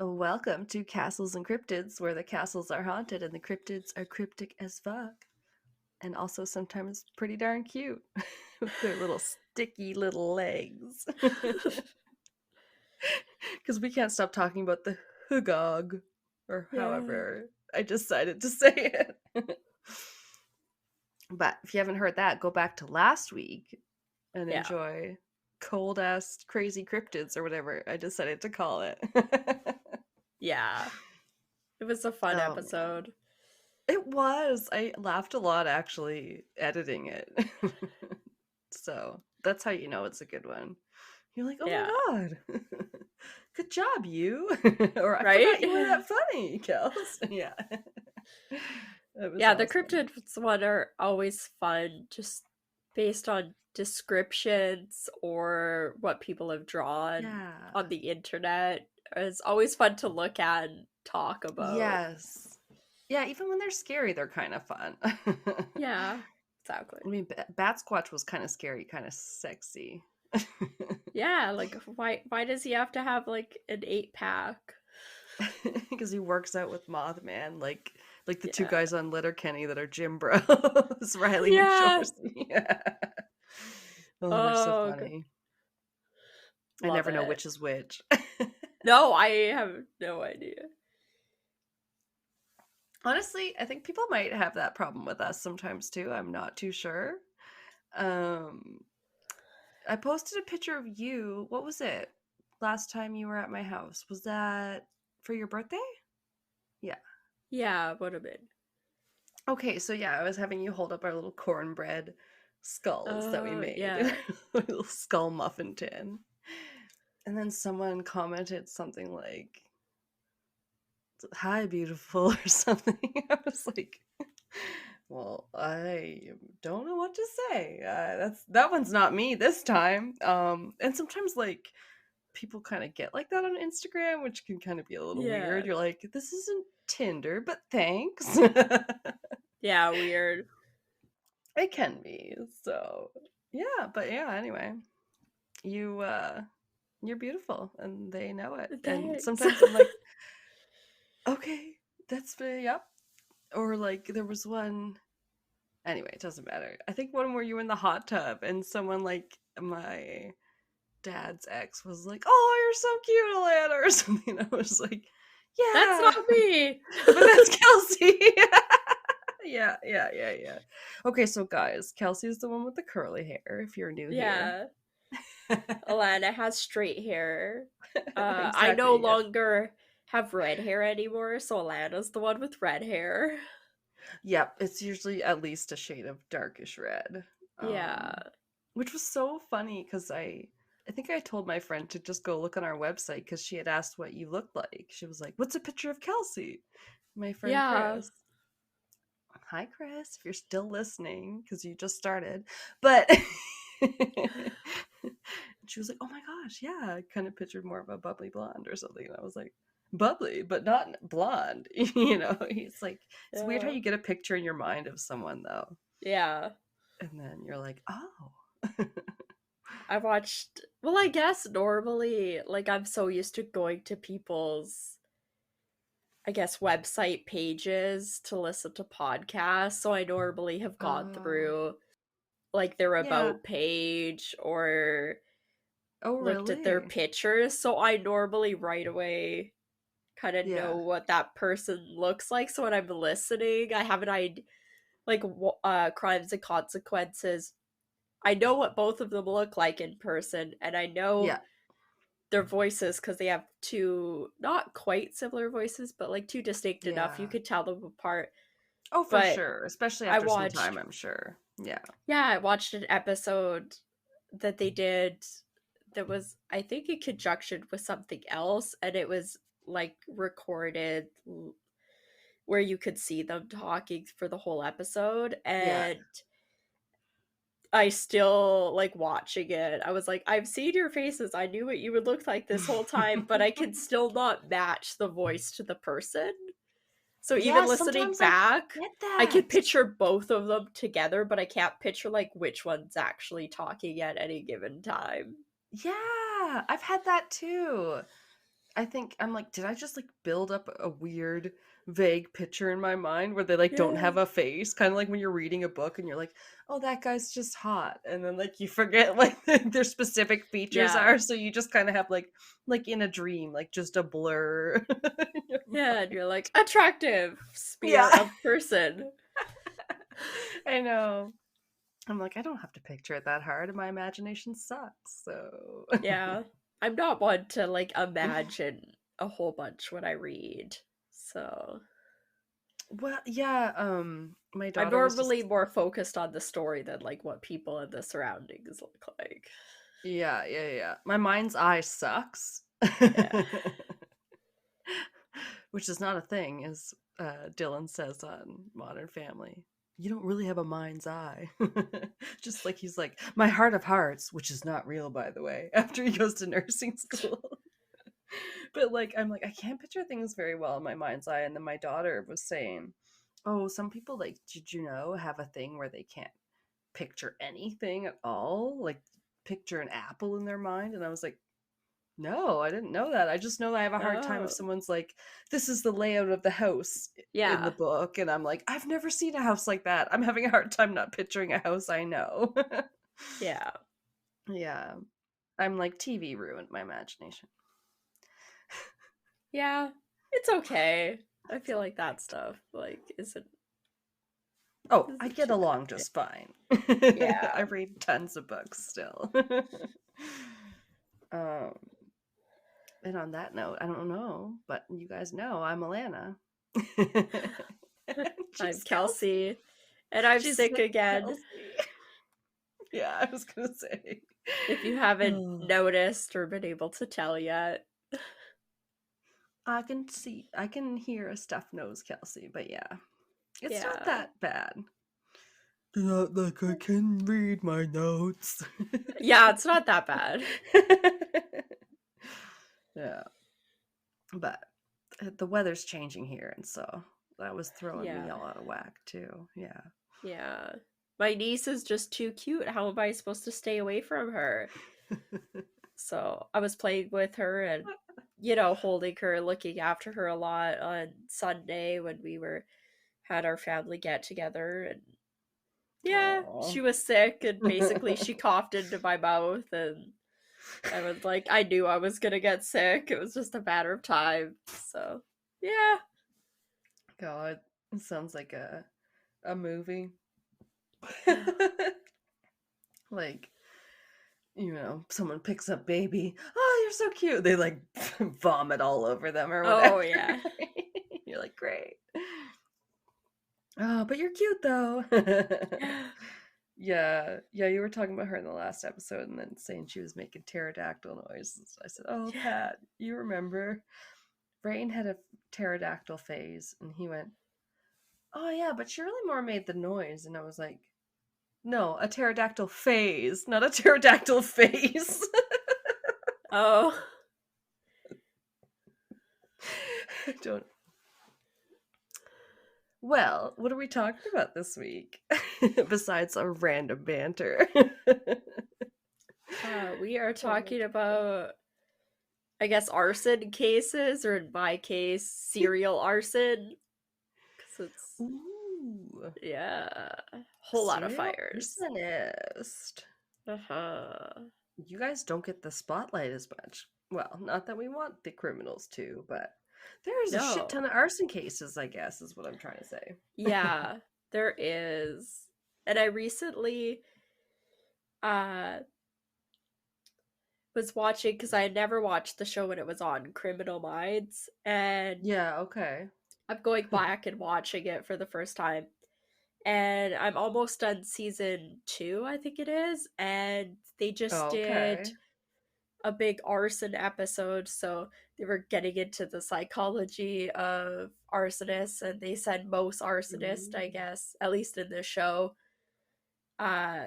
Welcome to Castles and Cryptids, where the castles are haunted and the cryptids are cryptic as fuck. And also sometimes pretty darn cute with their little sticky little legs. Because we can't stop talking about the hugog, or Yeah. however I decided to say it. But if you haven't heard that, go back to last week and Yeah. enjoy cold ass crazy cryptids or whatever I decided to call it. Yeah. It was a fun Oh man. episode. It was. I laughed a lot actually editing it. So that's how you know it's a good one. You're like, oh Yeah. my god. Good job, you. Or I Right? forgot you were that funny, Kels. Yeah. It was Yeah, the awesome. cryptids one are always fun, just based on descriptions or what people have drawn Yeah. on the internet. It's always fun to look at and talk about. Yes. Yeah, even when they're scary, they're kind of fun. Yeah, exactly. I mean, Bat Squatch was kind of scary, kind of sexy. Yeah, like why does he have to have like an 8-pack? Because he works out with Mothman, like the two Yeah. guys on Letterkenny that are gym bros, Riley and Yeah. Shorsey. Yeah. Oh, they're so Oh, funny. I love never know it. which is which. No, I have no idea. Honestly, I think people might have that problem with us sometimes too. I'm not too sure. Um, I posted a picture of you. What was it? Last time you were at my house. Was that for your birthday? Yeah. Yeah, would have been. Okay, so yeah, I was having you hold up our little cornbread skulls that we Oh, made in yeah. a little skull muffin tin. And then someone commented something like, "Hi, beautiful," or something. I was like, "Well, I don't know what to say. That one's not me this time." And sometimes like people kind of get like that on Instagram, which can kind of be a little weird. Yeah. You're like, "This isn't Tinder, but thanks." Yeah, weird. It can be. So, yeah, but yeah, anyway, you you're beautiful and they know it. And Thanks. sometimes I'm like, "Okay, that's very yep." Or like there was one anyway, it doesn't matter. I think one where you were in the hot tub and someone like my dad's ex was like, "Oh, you're so cute, Alanna," or something. I was like, That's "Yeah." not me. But that's Kelsey. Yeah. Okay, so guys, Kelsey's the one with the curly hair, if you're new here. Yeah. Alanna has straight hair. I no Exactly, yes. longer have red hair anymore, so Alanna's the one with red hair. Yep, it's usually at least a shade of darkish red. Yeah. Which was so funny because I think I told my friend to just go look on our website because she had asked what you looked like. She was like, "What's a picture of Kelsey?" My friend Yeah. Chris. Hi, Chris, if you're still listening, because you just started. But she was like, "Oh my gosh, yeah." I kind of pictured more of a bubbly blonde or something. And I was like, bubbly, but not blonde. It's like, it's weird how Yeah. you get a picture in your mind of someone, though. Yeah. And then you're like, oh. I watched, well, I guess normally, like, I'm so used to going to people's, I guess, website pages to listen to podcasts. So I normally have gone Oh. through like their Yeah. about page or Oh, looked at their really? pictures. So I normally right away kind of know Yeah. what that person looks like. So when I'm listening, I have an idea, like Crimes and Consequences. I know what both of them look like in person, and I know Yeah. their voices because they have two not quite similar voices, but like two distinct enough. You Yeah. could tell them apart. Oh, for But sure. Especially I after some time, watched, I'm sure. Yeah. yeah, I watched an episode that they did that was, I think, in conjunction with something else, and it was like recorded where you could see them talking for the whole episode. Yeah. And I still like watching it. I was like, I've seen your faces. I knew what you would look like this whole time, but I can still not match the voice to the person. So even Yeah, listening sometimes I back, get I can that. picture both of them together, but I can't picture like which one's actually talking at any given time. Yeah, I've had that too. I think I'm like, did I just like build up a weird, vague picture in my mind where they like don't Yeah. have a face? Kind of like when you're reading a book and you're like, oh, that guy's just hot, and then like you forget like their specific features Yeah. are, so you just kind of have like in a dream, like just a blur. in your Yeah, and mind. you're like, attractive sphere Yeah, of person. I know. I'm like, I don't have to picture it that hard, and my imagination sucks. So, Yeah. I'm not one to like imagine a whole bunch when I read. So well, yeah. My I'm daughter was normally just more focused on the story than like what people and the surroundings look like. yeah, yeah, yeah. My mind's eye sucks. Yeah. Which is not a thing, as Dylan says on Modern Family. You don't really have a mind's eye. Just like he's like, my heart of hearts, which is not real, by the way, after he goes to nursing school. But like, I'm like, I can't picture things very well in my mind's eye. And then my daughter was saying, oh, some people, like, did you know, have a thing where they can't picture anything at all? Like, picture an apple in their mind. And I was like, no, I didn't know that. I just know that I have a hard time if Oh. someone's like, this is the layout of the house in the Yeah. book. And I'm like, I've never seen a house like that. I'm having a hard time not picturing a house I know. Yeah. Yeah. I'm like, TV ruined my imagination. Yeah. It's okay. I It's feel all like that right. stuff like Oh, I isn't get too along bad. just fine. Yeah. I read tons of books still. um, and on that note, I don't know, but you guys know I'm Alanna. I'm She's Kelsey. Kelsey, and I'm She's sick sick again. Kelsey. Yeah, I was gonna say. If you haven't Oh, noticed or been able to tell yet. I can hear a stuffed nose, Kelsey, but yeah, it's not Yeah. that bad. Not like I can read my notes. Yeah, it's not that bad. Yeah, but the weather's changing here, and so that was throwing me Yeah. all out of whack too. Yeah. Yeah. My niece is just too cute. How am I supposed to stay away from her? So I was playing with her and, holding her, looking after her a lot on Sunday when we had our family get together. And yeah, Aw. she was sick and basically she coughed into my mouth. And I was like, I knew I was gonna get sick. It was just a matter of time. So yeah. God, it sounds like a movie. Yeah. Like, someone picks up baby. Oh, you're so cute. They like vomit all over them or whatever. Oh yeah. You're like, great. Oh, but you're cute though. Yeah, yeah, you were talking about her in the last episode and then saying she was making pterodactyl noises. I said, oh, Yeah. Pat, you remember? Rain had a pterodactyl phase, and he went, oh, yeah, but she really more made the noise. And I was like, no, a pterodactyl phase, not a pterodactyl face. Oh. Don't. Well, what are we talking about this week? Besides our random banter. We are Oh my talking god. about, I guess, arson cases, or in my case, serial arson. Because it's, Ooh, yeah, whole lot of serial fires. arsonist. Uh-huh. You guys don't get the spotlight as much. Well, not that we want the criminals to, but there's a shit ton No. of arson cases, I guess, is what I'm trying to say. Yeah, there is. And I recently uh was watching, because I had never watched the show when it was on, Criminal Minds, and Yeah, okay. I'm going back and watching it for the first time. And I'm almost done season 2, I think it is, and they just did Okay. a big arson episode, so they were getting into the psychology of arsonists, and they said most arsonists, I Ooh. guess, at least in this show, uh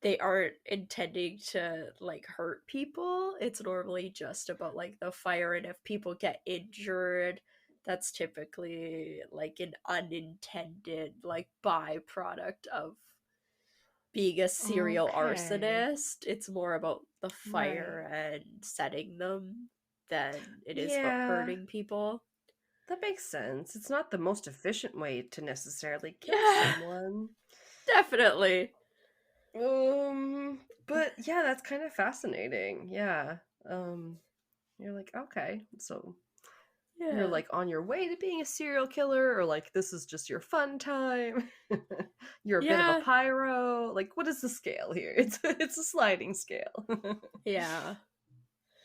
they aren't intending to like hurt people. It's normally just about like the fire, and if people get injured, that's typically like an unintended like byproduct of being a serial Okay. arsonist. It's more about the fire Right. and setting them than it is about Yeah, hurting people. that makes sense. It's not the most efficient way to necessarily kill Yeah, someone. definitely. But yeah, that's kind of fascinating. Yeah. Um, you're like, okay, so you're Yeah. like on your way to being a serial killer, or like this is just your fun time. You're a bit of a Yeah. pyro. Like, what is the scale here? It's a sliding scale. Yeah.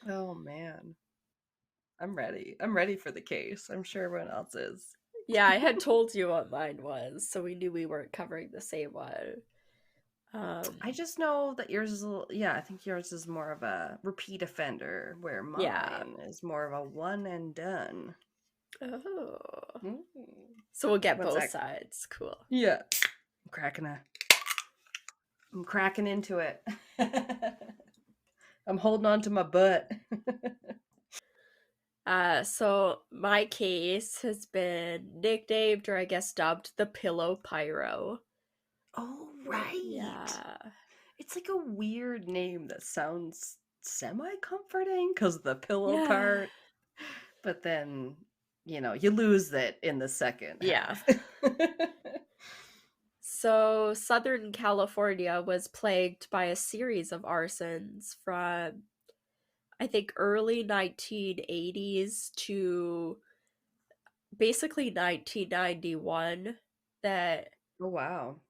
Oh man, I'm ready. I'm ready for the case. I'm sure everyone else is. Yeah, I had told you what mine was, so we knew we weren't covering the same one. I just know that yours is a little, yeah, I think yours is more of a repeat offender, where Yeah. mine is more of a one and done. Oh. Mm. So we'll get What's both that? sides. Cool. Yeah. I'm cracking into it. I'm holding on to my butt. So my case has been nicknamed, or I guess dubbed, the Pillow Pyro. Oh, right. Yeah. It's like a weird name that sounds semi comforting because of the pillow Yeah. part, but then, you lose that in the second Yeah. half. So Southern California was plagued by a series of arsons from, I think, early 1980s to basically 1991. That, Oh, wow.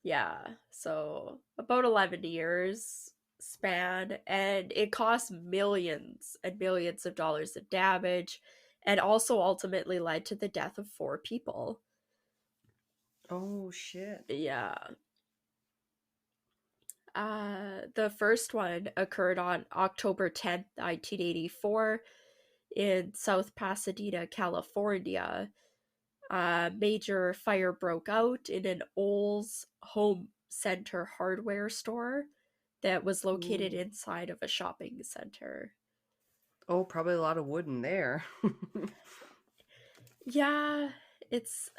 yeah, so about 11 years span, and it cost millions and millions of dollars of damage, and also ultimately led to the death of 4 people. Oh, shit. Yeah. The first one occurred on October 10th, 1984, in South Pasadena, California. A major fire broke out in an Olds Home Center hardware store that was located Ooh. inside of a shopping center. Oh, probably a lot of wood in there. Yeah, it's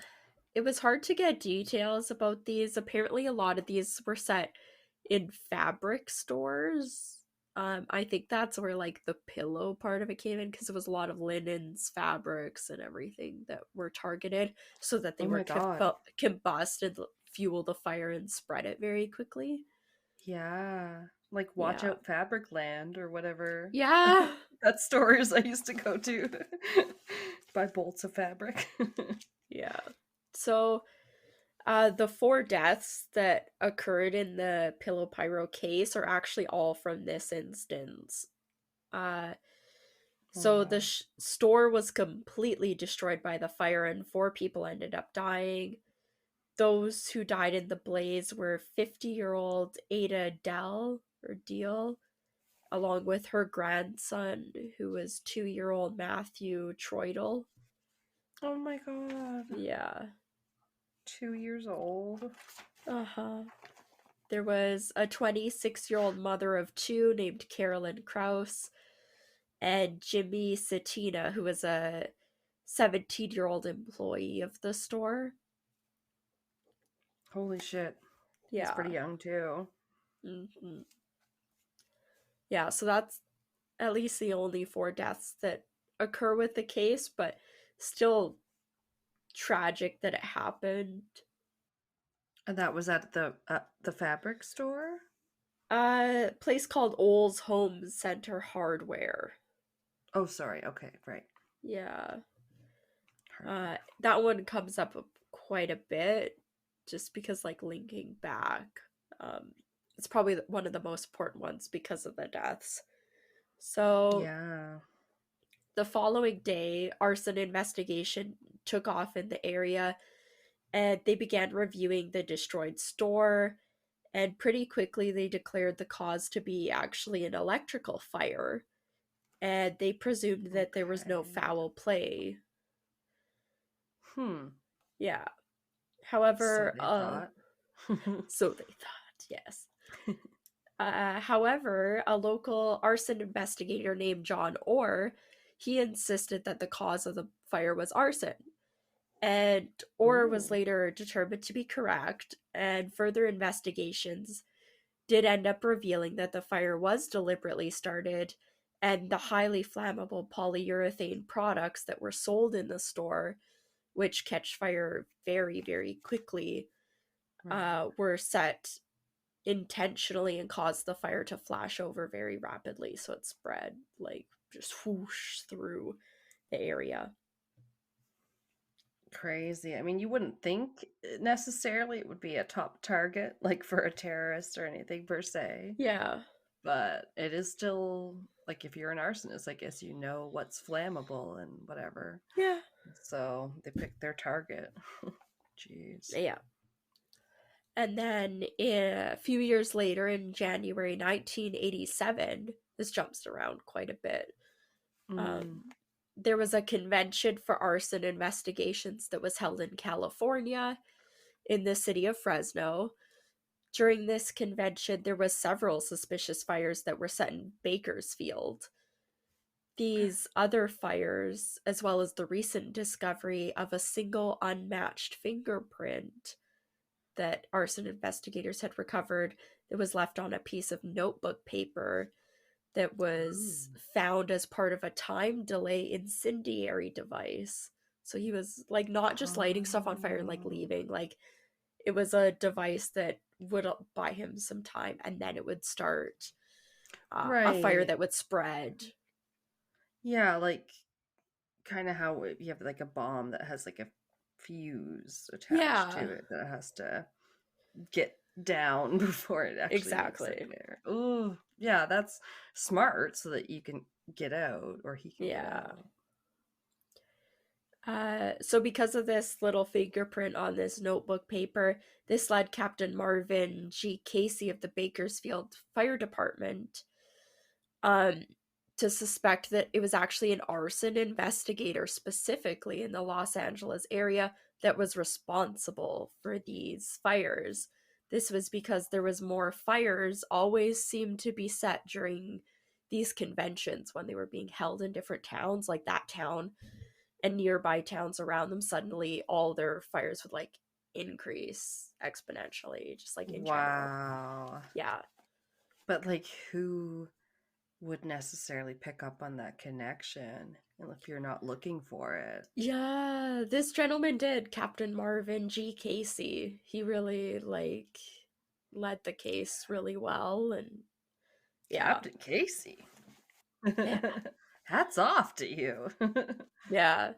it was hard to get details about these. Apparently a lot of these were set in fabric stores. I think that's where like the pillow part of it came in, because it was a lot of linens, fabrics, and everything that were targeted so that they Oh were my God. combust and fuel the fire and spread it very quickly. Yeah. Like Watch Yeah. Out Fabric Land or whatever. Yeah. That stores I used to go to. Buy bolts of fabric. Yeah. So the 4 deaths that occurred in the Pillow Pyro case are actually all from this instance. Uh, Oh so the wow. store was completely destroyed by the fire, and 4 people ended up dying. Those who died in the blaze were 50-year-old Ada Dell, or Deal, along with her grandson, who was 2-year-old Matthew Troidel. Oh my God. Yeah. 2 years old. Uh huh. There was a 26-year-old mother of 2 named Carolyn Krause, and Jimmy Satina, who was a 17-year-old employee of the store. Holy shit. He's pretty Yeah. young too. Hmm. Yeah, so that's at least the only 4 deaths that occur with the case, but still tragic that it happened. And that was at the fabric store? Place called Olds Home Center Hardware. Oh, sorry. Okay, right. Yeah. Hardware. That one comes up quite a bit, just because, like, linking back. Um, it's probably one of the most important ones because of the deaths. So Yeah. the following day, arson investigation took off in the area, and they began reviewing the destroyed store. And pretty quickly, they declared the cause to be actually an electrical fire, and they presumed that there was no Okay. foul play. Hmm. Yeah. So However, they thought. so they thought, yes. However, a local arson investigator named John Orr, he insisted that the cause of the fire was arson. And Orr was Ooh. later determined to be correct, and further investigations did end up revealing that the fire was deliberately started and the highly flammable polyurethane products that were sold in the store, which catch fire very, very quickly, Right. were set intentionally and caused the fire to flash over very rapidly. So it spread like just whoosh through the area. Crazy. I mean, you wouldn't think necessarily it would be a top target, like for a terrorist or anything per se, Yeah. but it is still like if you're an arsonist, I guess you know what's flammable and whatever. Yeah. So they picked their target. Jeez. Yeah. And then a few years later, in January 1987, this jumps around quite a bit. Mm. There was a convention for arson investigations that was held in California, in the city of Fresno. During this convention, there was several suspicious fires that were set in Bakersfield. These other fires, as well as the recent discovery of a single unmatched fingerprint that arson investigators had recovered that was left on a piece of notebook paper that was Ooh. found as part of a time delay incendiary device. So he was like not just lighting stuff on fire and like Oh. leaving, like it was a device that would buy him some time and then it would start a fire Right. that would spread. Yeah, like kind of how you have like a bomb that has like a fuse attached Yeah, to it that has to get down before it actually makes a exactly. fire. Oh, yeah, that's smart so that you can get out or he can get Yeah. out. So because of this little fingerprint on this notebook paper, this led Captain Marvin G. Casey of the Bakersfield Fire Department um, to suspect that it was actually an arson investigator specifically in the Los Angeles area that was responsible for these fires. This was because there was more fires always seemed to be set during these conventions when they were being held in different towns, like that town and nearby towns around them. Suddenly all their fires would like increase exponentially, just like in general. Wow. Yeah. But like who would necessarily pick up on that connection if you're not looking for it? Yeah, this gentleman did, Captain Marvin G. Casey. He really like led the case really well and yeah. Captain Casey. Yeah. Hats off to you. Yeah.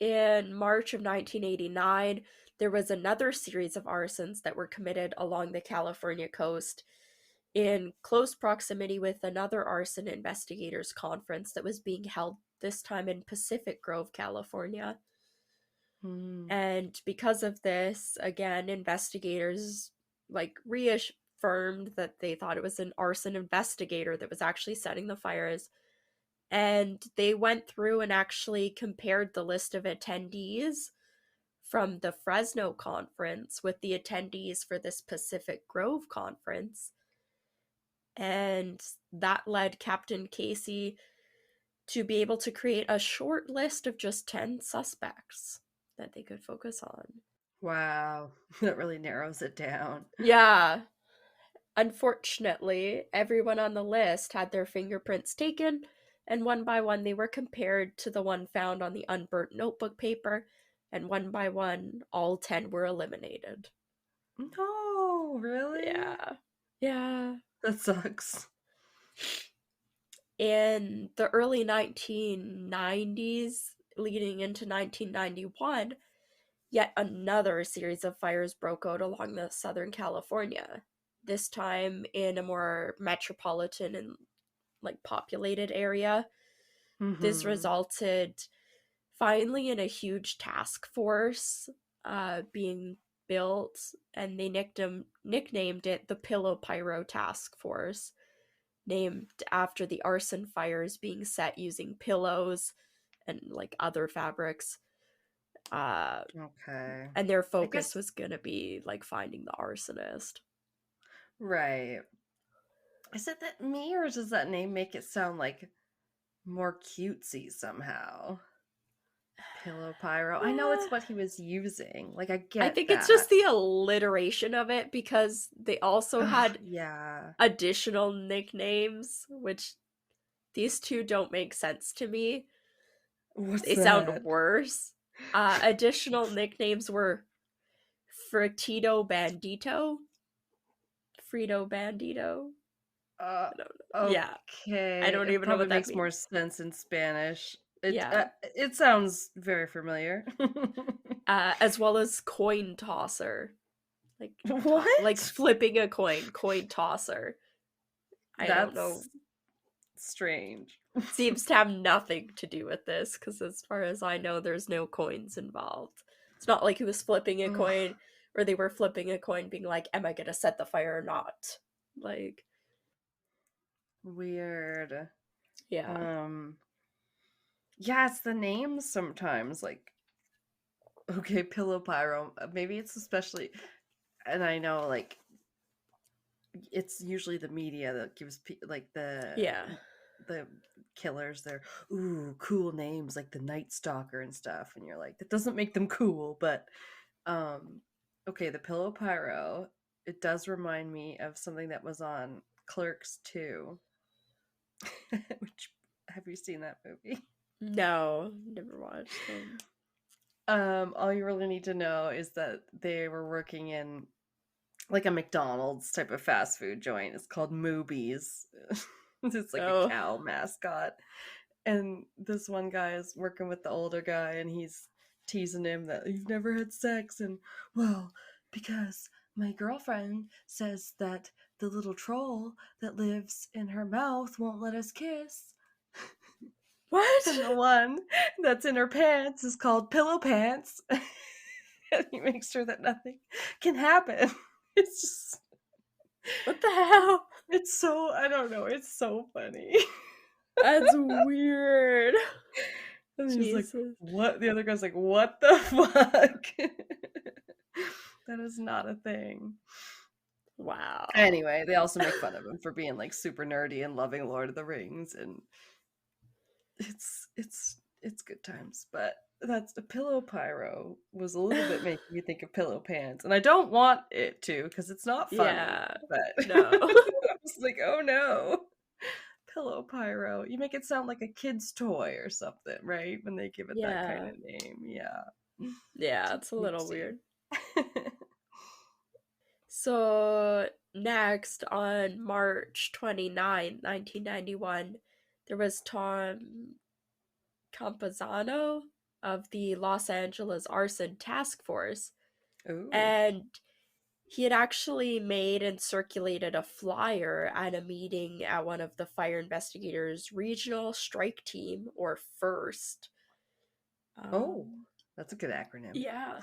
In March of 1989, there was another series of arsons that were committed along the California coast in close proximity with another arson investigators conference that was being held this time in Pacific Grove, California. Hmm. And because of this, again, investigators like reaffirmed that they thought it was an arson investigator that was actually setting the fires. And they went through and actually compared the list of attendees from the Fresno conference with the attendees for this Pacific Grove conference. And that led Captain Casey to be able to create a short list of just 10 suspects that they could focus on. Wow. That really narrows it down. Yeah. Unfortunately, everyone on the list had their fingerprints taken, and one by one they were compared to the one found on the unburnt notebook paper, and one by one, all 10 were eliminated. No, really? Yeah. Yeah. That sucks. In the early 1990s, leading into 1991, yet another series of fires broke out along the Southern California, this time in a more metropolitan and like populated area. This Mm-hmm. resulted finally in a huge task force being built, and they nicknamed it the Pillow Pyro Task Force, named after the arson fires being set using pillows and like other fabrics. Uh, Okay. and their I focus guess, was going to be like finding the arsonist. right. Is it that me or does that name make it sound like more cutesy somehow? Pillow Pyro. I know Uh, it's what he was using. Like, I I get think it's just that. the alliteration of it because they also Ugh, had yeah. additional nicknames, which These two don't make sense to me. What's They sound that? worse. Additional nicknames were Fritito Bandito. Frito Bandito. Uh, I don't know. Yeah, I okay. don't It even know probably what that makes more means. sense in Spanish. Yeah. It sounds very familiar. As well as coin tosser. Like like What? flipping a coin tosser. I don't know. That's strange. Seems to have nothing to do with this because as far as I know there's no coins involved. It's not like he was flipping a Ugh, coin or they were flipping a coin being like, am I gonna set the fire or not? Like, weird. yeah. Um, yeah, it's the names sometimes. Like, okay, Pillow Pyro. Maybe it's especially, and I know like it's usually the media that gives like Yeah. the killers their cool names like the Night Stalker and stuff, and you're like that doesn't make them cool, but um, okay, the Pillow Pyro. It does remind me of something that was on Clerks 2. Which, have you seen that movie? No, never watched them. All you really need to know is that they were working in like a McDonald's type of fast food joint. It's called Moobies. It's like a Oh. cow mascot. And this one guy is working with the older guy and he's teasing him that you've never had sex and well, because my girlfriend says that the little troll that lives in her mouth won't let us kiss. What? And the one that's in her pants is called Pillow Pants. And he makes sure that nothing can happen. It's just, What the hell? it's so, I don't know, it's so funny. That's weird. And he's like, Jesus. what? The other guy's like, what the fuck? That is not a thing. Wow. Anyway, they also make fun of him for being like super nerdy and loving Lord of the Rings, and it's good times. But that's the Pillow Pyro was a little bit making me think of Pillow Pants, and I don't want it to because it's not funny. Yeah. But No. I was like, oh no, Pillow Pyro. You make it sound like a kid's toy or something, right? When they give it that kind Yeah. of name, yeah. Yeah, Too it's a little cutesy. weird. So, next on March 29, 1991, there was Tom Campazano of the Los Angeles Arson Task Force, Ooh. and he had actually made and circulated a flyer at a meeting at one of the fire investigators' regional strike team, or FIRST. Oh, Um, that's a good acronym. yeah.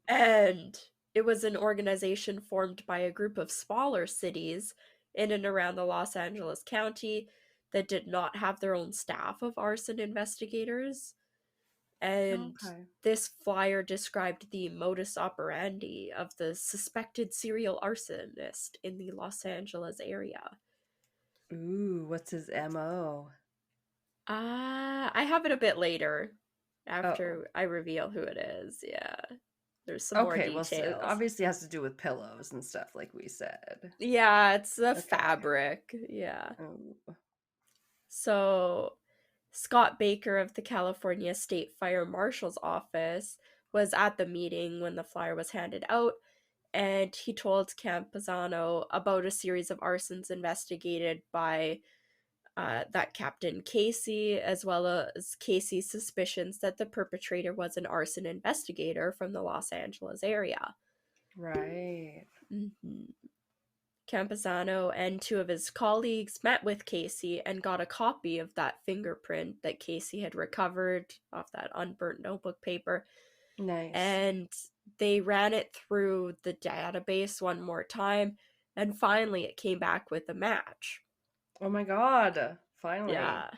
And it was an organization formed by a group of smaller cities in and around the Los Angeles County that did not have their own staff of arson investigators. And Okay. this flyer described the modus operandi of the suspected serial arsonist in the Los Angeles area. Ooh, what's his MO? I have it a bit later Oh. after I reveal who it is. Yeah. There's some more Okay, well, so it details. obviously has to do with pillows and stuff, like we said. Yeah, it's a Okay. fabric. Yeah. Oh. So, Scott Baker of the California State Fire Marshal's office was at the meeting when the flyer was handed out, and he told Campazano about a series of arsons investigated by that Captain Casey, as well as Casey's suspicions that the perpetrator was an arson investigator from the Los Angeles area. Right. Mhm. Campazano and two of his colleagues met with Casey and got a copy of that fingerprint that Casey had recovered off that unburnt notebook paper, Nice. and they ran it through the database one more time, and finally it came back with a match. Oh my god. Finally. Yeah.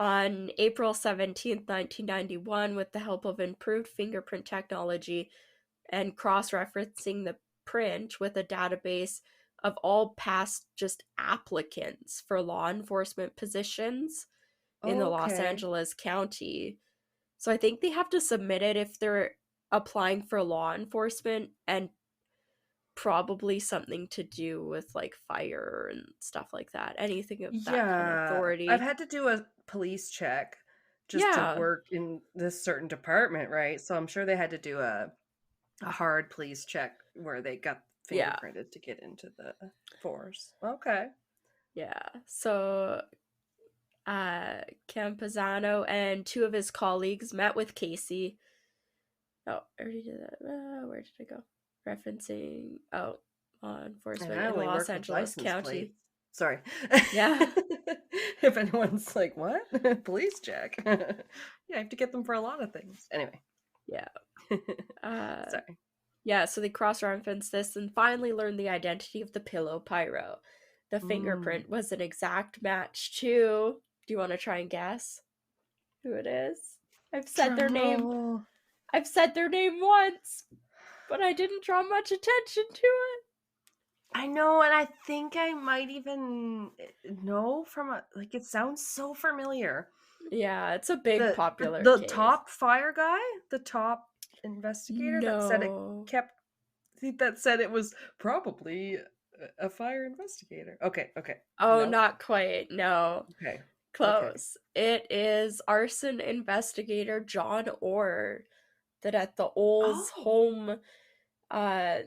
On April 17th, 1991, with the help of improved fingerprint technology and cross referencing the print with a database of all past just applicants for law enforcement positions in the Los Okay. Angeles County. So I think they have to submit it if they're applying for law enforcement, and probably something to do with like fire and stuff like that. Anything of that kind of Yeah, I've authority. had to do a police check just to Yeah. work in this certain department, right? So I'm sure they had to do a hard police check where they got Yeah. fingerprinted to get into the force. Okay. Yeah. So Campazano and two of his colleagues met with Casey. Oh, I already did that. Where did I go? Referencing law And enforcement I in only Los work with Angeles license County. plates. Sorry. Yeah. If anyone's like, what? Police check. Yeah, I have to get them for a lot of things. Anyway. Yeah. Uh, Sorry. yeah, so they cross-referenced this and finally learned the identity of the Pillow Pyro. The Mm. fingerprint was an exact match to. Do you want to try and guess who it is? I've said their Drum name. roll. I've said their name once, but I didn't draw much attention to it. I know, and I think I might even know from a like it sounds so familiar. Yeah, it's a big The popular the case. top fire guy, the top investigator that said it No. kept that said it was probably a fire investigator. Okay, okay. Oh, Nope. not quite. No. Okay. Okay. Close. It is arson investigator John Orr that at the Oles Oh. home uh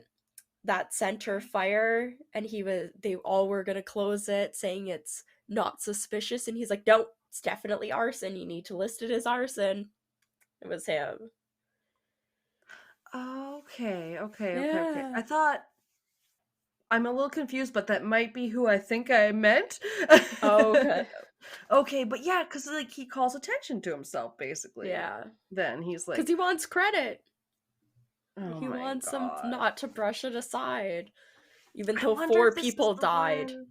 that center Okay. fire, and they all were gonna close it saying it's not suspicious, and he's like, no, it's definitely arson, you need to list it as arson. It was him. Okay. Okay. Okay. Okay. Yeah. I thought I'm a little confused, but that might be who I think I meant. Oh, okay. Okay, but yeah, because like he calls attention to himself, basically. Yeah, Then he's because like, he wants credit. "Oh He my wants them god." not to brush it aside, even I though wonder four if this is people the died. one.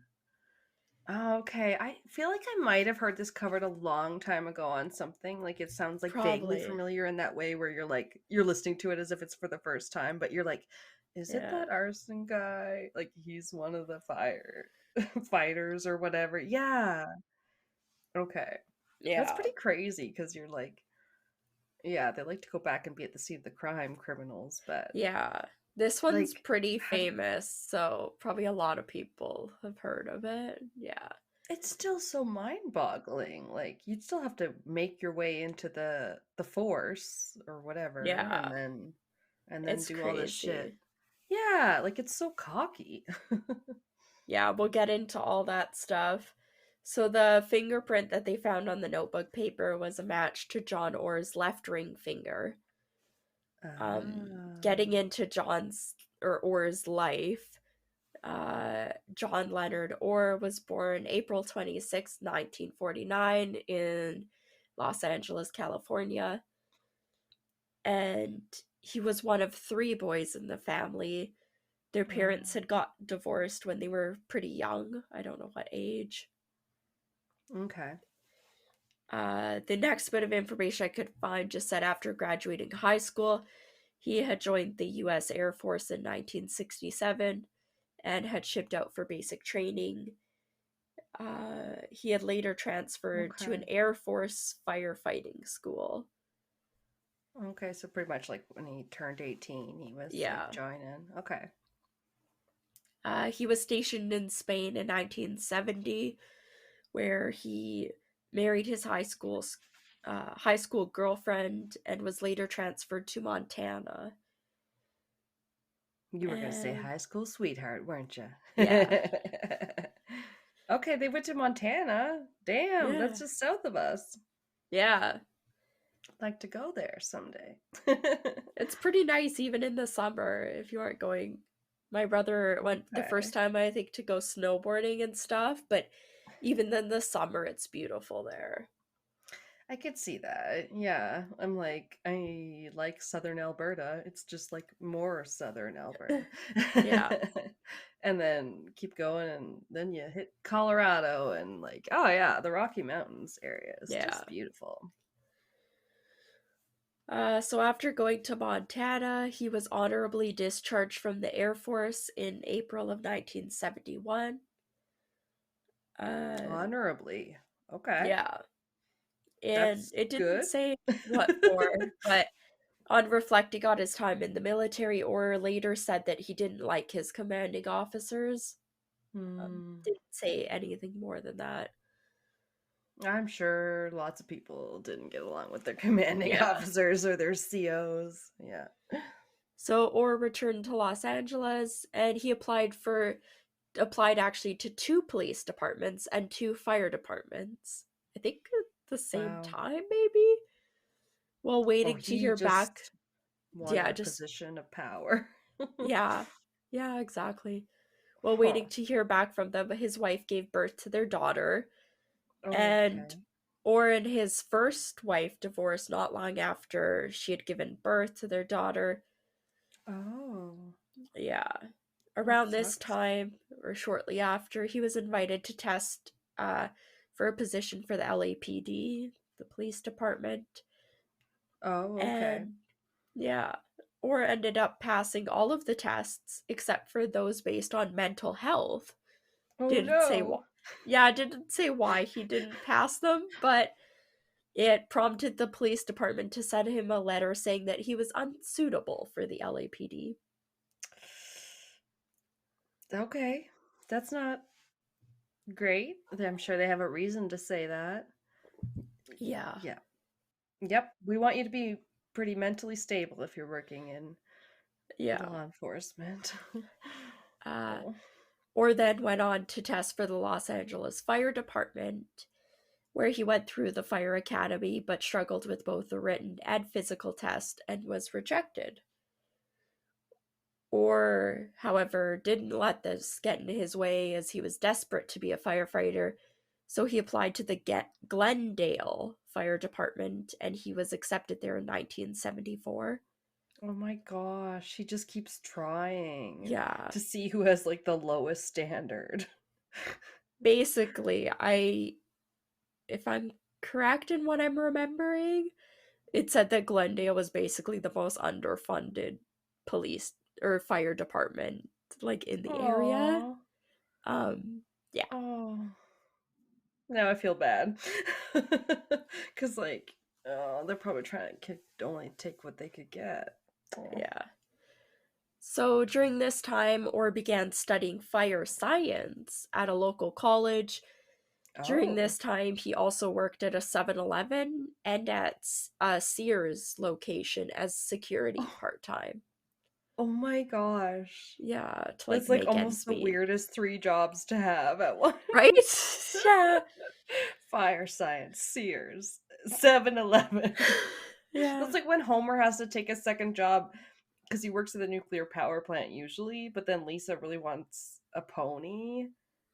Okay, I feel like I might have heard this covered a long time ago on something. Like it sounds like vaguely Probably. familiar in that way where you're like you're listening to it as if it's for the first time, but you're like, is it Yeah. that arson guy? Like he's one of the fire fighters or whatever. Yeah. Okay. That's Yeah. pretty crazy because you're like, yeah, they like to go back and be at the scene of the crime, criminals, but Yeah. This one's like, pretty how do you? famous, so probably a lot of people have heard of it. Yeah. It's still so mind-boggling. Like, you'd still have to make your way into the force or whatever, Yeah. and then It's do all this shit. crazy. Yeah, like it's so cocky. Yeah, we'll get into all that stuff. So the fingerprint that they found on the notebook paper was a match to John Orr's left ring finger. Getting Ah, into John's or Orr's life, John Leonard Orr was born April 26, 1949 in Los Angeles, California, and he was one of three boys in the family. Their parents oh, had got divorced when they were pretty young. I don't know what age. okay. The next bit of information I could find just said after graduating high school, he had joined the U.S. Air Force in 1967 and had shipped out for basic training. He had later transferred to an Okay. Air Force firefighting school. Okay, so pretty much like when he turned 18, he was like Yeah. joining. Okay. He was stationed in Spain in 1970, where he married his high school girlfriend and was later transferred to Montana. You were gonna say And high school sweetheart, weren't you? yeah, Okay, they went to Montana. Damn, yeah, that's just south of us. yeah. I'd like to go there someday. It's pretty nice even in the summer if you aren't going. My brother went the first Okay. time, I think, to go snowboarding and stuff, but even in the summer, it's beautiful there. I could see that. Yeah. I'm like, I like southern Alberta. It's just like more southern Alberta. Yeah, And then keep going, and then you hit Colorado, and like, oh yeah, the Rocky Mountains area is yeah. just beautiful. So after going to Montana, he was honorably discharged from the Air Force in April of 1971. Uh, Honorably. Okay. yeah, and That's it didn't good. say what for, but On reflecting on his time in the military, Orr later said that he didn't like his commanding officers. Hmm. Didn't say anything more than that. I'm sure lots of people didn't get along with their commanding Yeah. officers or their COs. Yeah. So Orr returned to Los Angeles, and he applied actually to 2 police departments and 2 fire departments. I think at the same Wow. time, maybe? While Oh, waiting to he hear back. just wanted Yeah, a just, position of power. yeah. Yeah, exactly. While Huh. waiting to hear back from them, his wife gave birth to their daughter, and Okay. Orr and his first wife divorced not long after she had given birth to their daughter. Oh, Yeah. that Around this sucks. time, or shortly after, he was invited to test for a position for the LAPD, the police department. Oh, okay. And yeah, or ended up passing all of the tests except for those based on mental health. Oh Didn't say why. no. Yeah, didn't say why he didn't pass them, but it prompted the police department to send him a letter saying that he was unsuitable for the LAPD. Okay. That's not great. I'm sure they have a reason to say that. Yeah, Yeah. Yep. We want you to be pretty mentally stable if you're working in yeah. law enforcement. Uh, Oh. or then went on to test for the Los Angeles Fire Department, where he went through the fire academy but struggled with both the written and physical test and was rejected. Or, however, didn't let this get in his way as he was desperate to be a firefighter, so he applied to the Glendale Fire Department and he was accepted there in 1974. Oh my gosh. He just keeps trying Yeah. to see who has like the lowest standard. Basically, if I'm correct in what I'm remembering, it said that Glendale was basically the most underfunded police or fire department like in the area. Aww. Um yeah. Oh. Now I feel bad. Cause like, oh, they're probably trying to only take what they could get. Oh. Yeah. So during this time, Orr began studying fire science at a local college. During Oh. this time, he also worked at a 7-Eleven and at a Sears location as security Oh, part-time. oh my gosh. Yeah, to like That's like make almost ends the meet. weirdest three jobs to have at once. Right? Yeah. Fire science, Sears, 7-Eleven. Yeah. That's like when Homer has to take a second job because he works at the nuclear power plant usually, but then Lisa really wants a pony.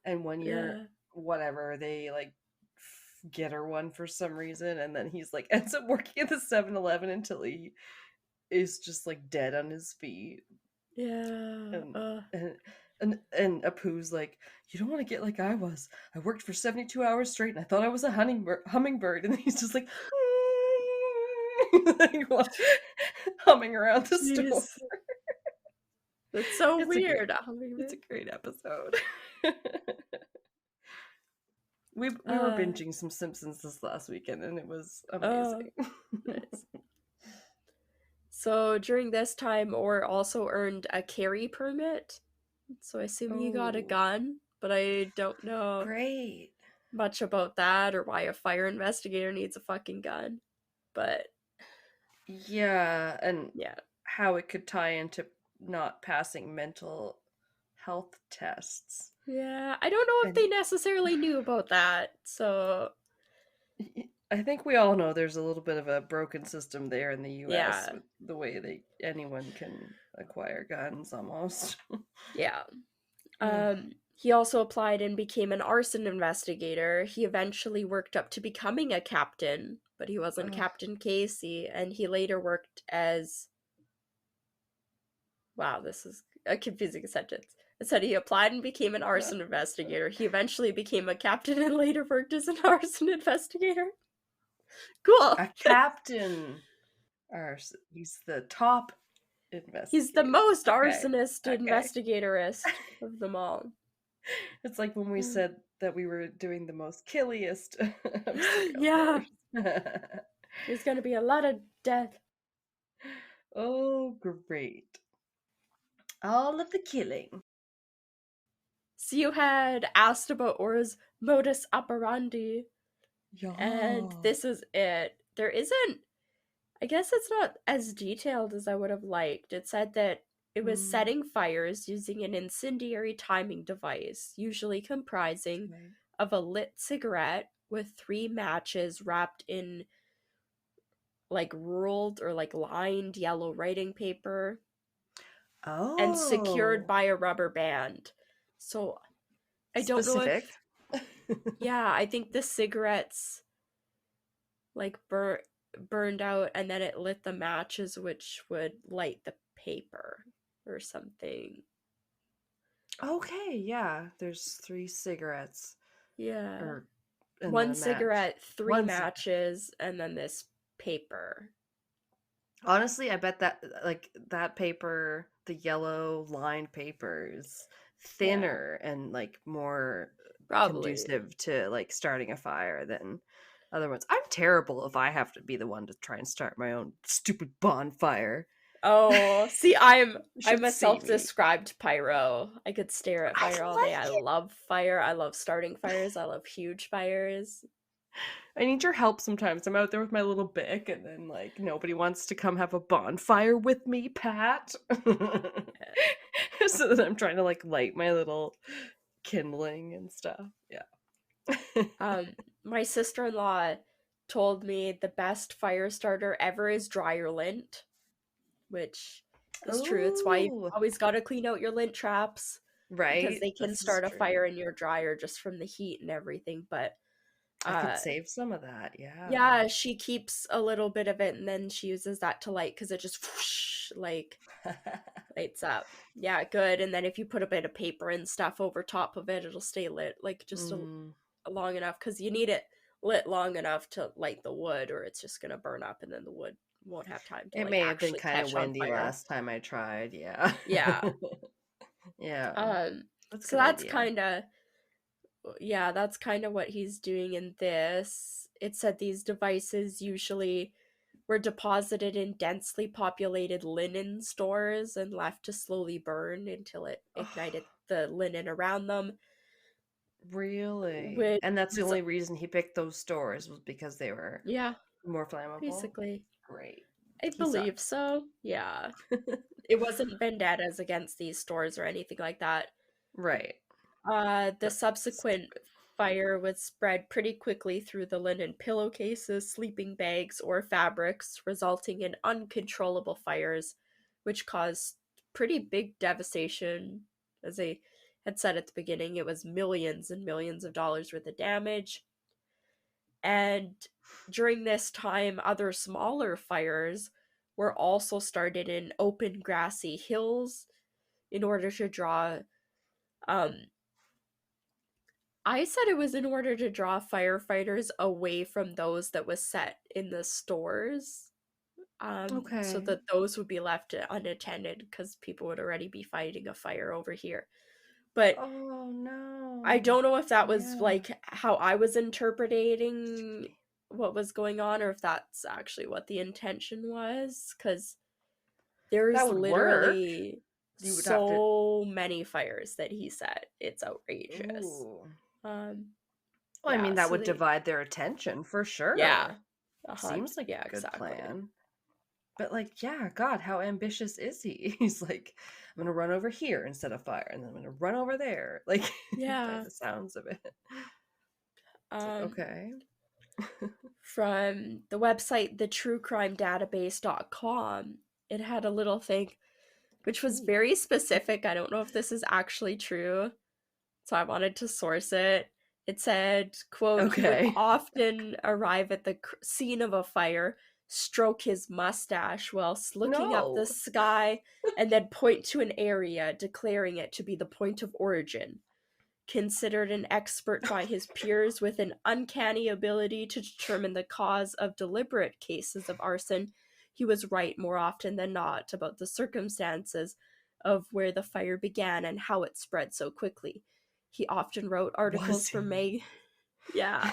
And one year, Yeah. whatever, they like get her one for some reason. And then he's like ends up working at the 7-Eleven until he is just like dead on his feet. Yeah. and and and Apu's like, you don't want to get like I was. I worked for 72 hours straight, and I thought I was a hummingbird, and he's just like, like humming around the store. Jeez. That's so It's a great, weird. it's a great episode. We were Uh, binging some Simpsons this last weekend, and it was oh, amazing. nice. So during this time, Orr also earned a carry permit. So I assume he got a Oh, gun, but I don't know great. much about that or why a fire investigator needs a fucking gun. But Yeah, and yeah. how it could tie into not passing mental health tests. Yeah, I don't know if And they necessarily knew about that. So I think we all know there's a little bit of a broken system there in the US yeah. with the way anyone can acquire guns almost. Yeah. Ugh. He also applied and became an arson investigator. He eventually worked up to becoming a captain, but he wasn't Ugh. Captain Casey, and he later worked as. Wow, this is a confusing sentence. It said he applied and became an arson investigator. He eventually became a captain and later worked as an arson investigator. Cool. A captain. He's the top He's the investigator. most Okay. arsonist Okay. investigatorist of them all. It's like when we said that we were doing the most killiest of serial Yeah, killers. there's gonna be a lot of death. Oh, great. All of the killing. So you had asked about Aura's modus operandi, and Yeah. this is it. There isn't, I guess it's not as detailed as I would have liked. It said that it was Mm, setting fires using an incendiary timing device, usually comprising okay. of a lit cigarette with 3 matches wrapped in like ruled or like lined yellow writing paper and secured Oh, by a rubber band. So I don't know specific. if, yeah, I think the cigarettes like burned out and then it lit the matches which would light the paper or something. Okay, yeah. There's 3 cigarettes, Yeah. or and then One a match. cigarette, three One cigarette. matches, and then this paper. Honestly, I bet that like that paper, the yellow lined paper is Yeah, thinner and like more probably. conducive to like starting a fire than other ones. I'm terrible if I have to be the one to try and start my own stupid bonfire. Oh, see, I'm You I'm should a see me. self-described pyro. I could stare at I fire all day. I like it. love fire. I love starting fires. I love huge fires. I need your help sometimes. I'm out there with my little bick and then like nobody wants to come have a bonfire with me, Pat. So that I'm trying to like light my little kindling and stuff. Yeah. Um, my sister-in-law told me the best fire starter ever is dryer lint, which is true. It's why you Oh, always got to clean out your lint traps because right. they can This is start a fire true. in your dryer just from the heat and everything. But I could uh, save some of that. Yeah. yeah, she keeps a little bit of it and then she uses that to light because it just whoosh, like lights up. Yeah, good. And then if you put a bit of paper and stuff over top of it, it'll stay lit like just Mm. long enough because you need it lit long enough to light the wood or it's just gonna burn up and then the wood won't have time to It like may have been actually kind of catch on windy fire. last time I tried. Yeah. Yeah. Yeah. Um That's a so good that's idea. kind of, yeah, that's kind of what he's doing in this. It said these devices usually were deposited in densely populated linen stores and left to slowly burn until it ignited the linen around them, Really? which And that's the is, only reason he picked those stores was because they were yeah, more flammable? basically. Great. I He believe sucks. so. Yeah. It wasn't vendettas against these stores or anything like that. Right. The But subsequent stupid. fire was spread pretty quickly through the linen pillowcases, sleeping bags, or fabrics, resulting in uncontrollable fires, which caused pretty big devastation. As they had said at the beginning, it was millions and millions of dollars worth of damage. And during this time, other smaller fires were also started in open grassy hills in order to draw, um, I said it was in order to draw firefighters away from those that was set in the stores, so Okay. that those would be left unattended because people would already be fighting a fire over here. But Oh I no. don't know if that was Yeah. like how I was interpreting what was going on or if that's actually what the intention was because That there's would work. literally You would have to. so many fires that he said. It's outrageous. Ooh. Um Well, I mean, yeah, that so would they, divide their attention for yeah. sure. Uh-huh. Seems like Yeah, a good exactly. plan. But like, yeah, God, how ambitious is he? He's like, I'm gonna run over here instead of fire, and then I'm gonna run over there. Like by Yeah. the sounds of it. It's like, Um okay. from the website thetruecrimedatabase.com, it had a little thing which was Ooh. very specific. I don't know if this is actually true, so I wanted to source it. It said, quote, he would Okay. often arrive at the scene of a fire, stroke his mustache whilst looking up the No. sky, and then point to an area, declaring it to be the point of origin. Considered an expert by his peers with an uncanny ability to determine the cause of deliberate cases of arson, he was right more often than not about the circumstances of where the fire began and how it spread so quickly. He often wrote Was articles for he? Meg. Yeah.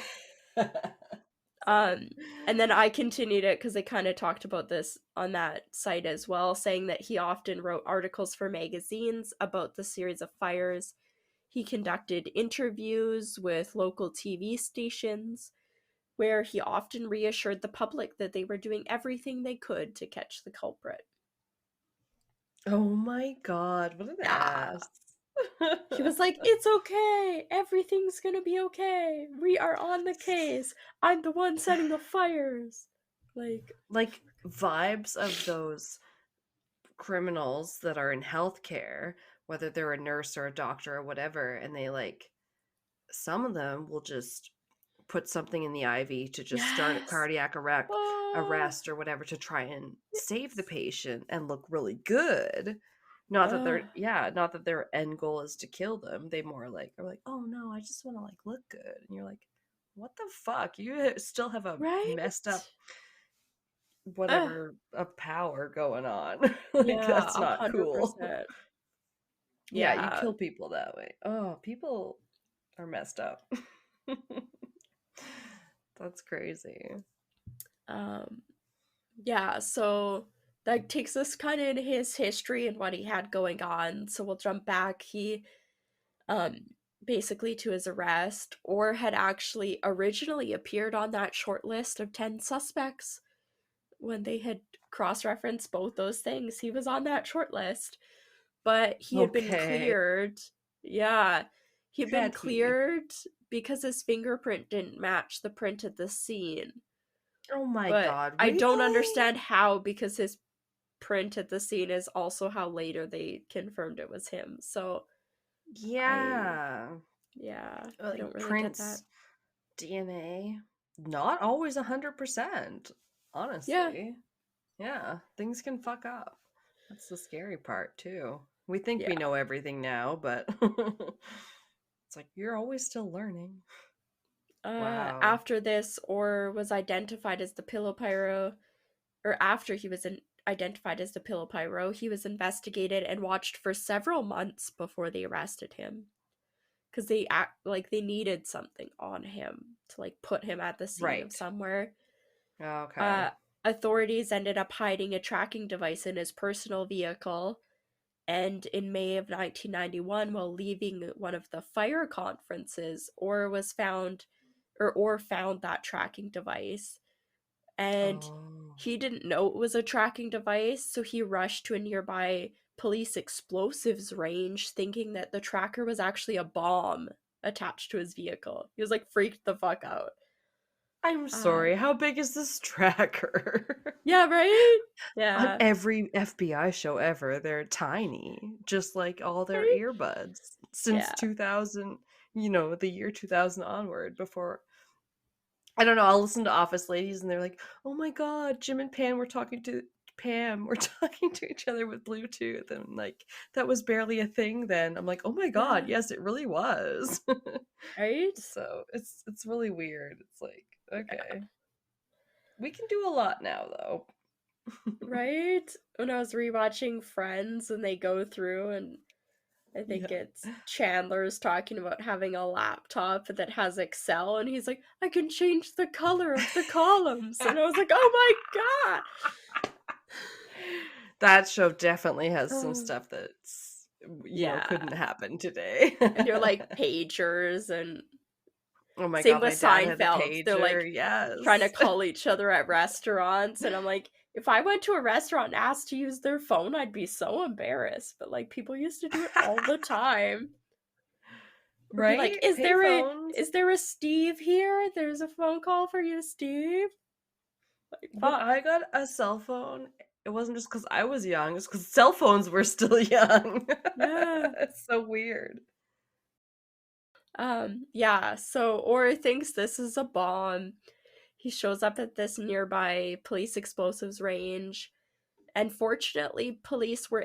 Um, and then I continued it because they kind of talked about this on that site as well, saying that he often wrote articles for magazines about the series of fires. He conducted interviews with local TV stations where he often reassured the public that they were doing everything they could to catch the culprit. Oh my god, what an Yeah. ass. He was like, "It's okay. Everything's gonna be okay. We are on the case. I'm the one setting the fires." Like, Like vibes of those criminals that are in healthcare, whether they're a nurse or a doctor or whatever, and they like some of them will just put something in the IV to just start a yes. cardiac Oh, arrest or whatever to try and save the patient and look really good. Not that uh, they're yeah, not that their end goal is to kill them. They more like are like, oh no, I just want to like look good. And you're like, what the fuck? You still have a right? messed up Uh, whatever of power going on. Like yeah, that's a not hundred cool. percent. Yeah, you Yeah. kill people that way. Oh, people are messed up. That's crazy. Um, yeah, so that takes us kind of into his history and what he had going on. So we'll jump back. He um basically to his arrest or had actually originally appeared on that short list of 10 suspects when they had cross-referenced both those things. He was on that short list, but he had been Okay. cleared. Yeah, he had been Had he? cleared because his fingerprint didn't match the print at the scene. Oh my But god, I don't really? understand how, because his print at the scene is also how later they confirmed it was him. So I, Yeah. yeah, I Like don't really get that. Prince DNA. Not always 100%, Yeah, honestly. Yeah, things can fuck up. That's the scary part, too. We think we yeah. know everything now, but it's like you're always still learning. Wow. After this, Orr was identified as the Pillow Pyro, or after he was identified as the Pillow Pyro, he was investigated and watched for several months before they arrested him. Because they act like they needed something on him to like put him at the scene of Right. somewhere. Okay. Uh, Authorities ended up hiding a tracking device in his personal vehicle, and in May of 1991, while leaving one of the fire conferences, Orr found that tracking device, and Oh. he didn't know it was a tracking device, so he rushed to a nearby police explosives range, thinking that the tracker was actually a bomb attached to his vehicle. He was like freaked the fuck out. I'm Uh, sorry. How big is this tracker? yeah, right? On Yeah, every FBI show ever, they're tiny, just like all their right? earbuds since Yeah, 2000, the year 2000 onward. Before, I don't know, I'll listen to Office Ladies and they're like, "Oh my god, Jim and Pam were talking to Pam, we're talking to each other with Bluetooth." And like that was barely a thing then. I'm like, "Oh my god, yeah, yes, it really was." right? So, it's really weird. It's like, Yeah, okay. We can do a lot now though. right? When I was rewatching Friends and they go through, and I think Yeah. it's Chandler's talking about having a laptop that has Excel, and he's like, I can change the color of the columns. And I was like, oh my That show definitely has some god. stuff that's Yeah. couldn't happen today. And they're like pagers, and Oh my same god, with my dad had a Seinfeld. They're pager. like trying to Yes. call each other at restaurants. And I'm like, if I went to a restaurant and asked to use their phone, I'd be so embarrassed. But like people used to do it all the time. Or be like, Right? Payphones. is there a Steve here? There's a phone call for you, Steve. Like, When fuck. I got a cell phone, it wasn't just because I was young, it's because cell phones were still young. Yeah. It's so weird. Yeah, so Orr thinks this is a bomb. He shows up at this nearby police explosives range, and fortunately police were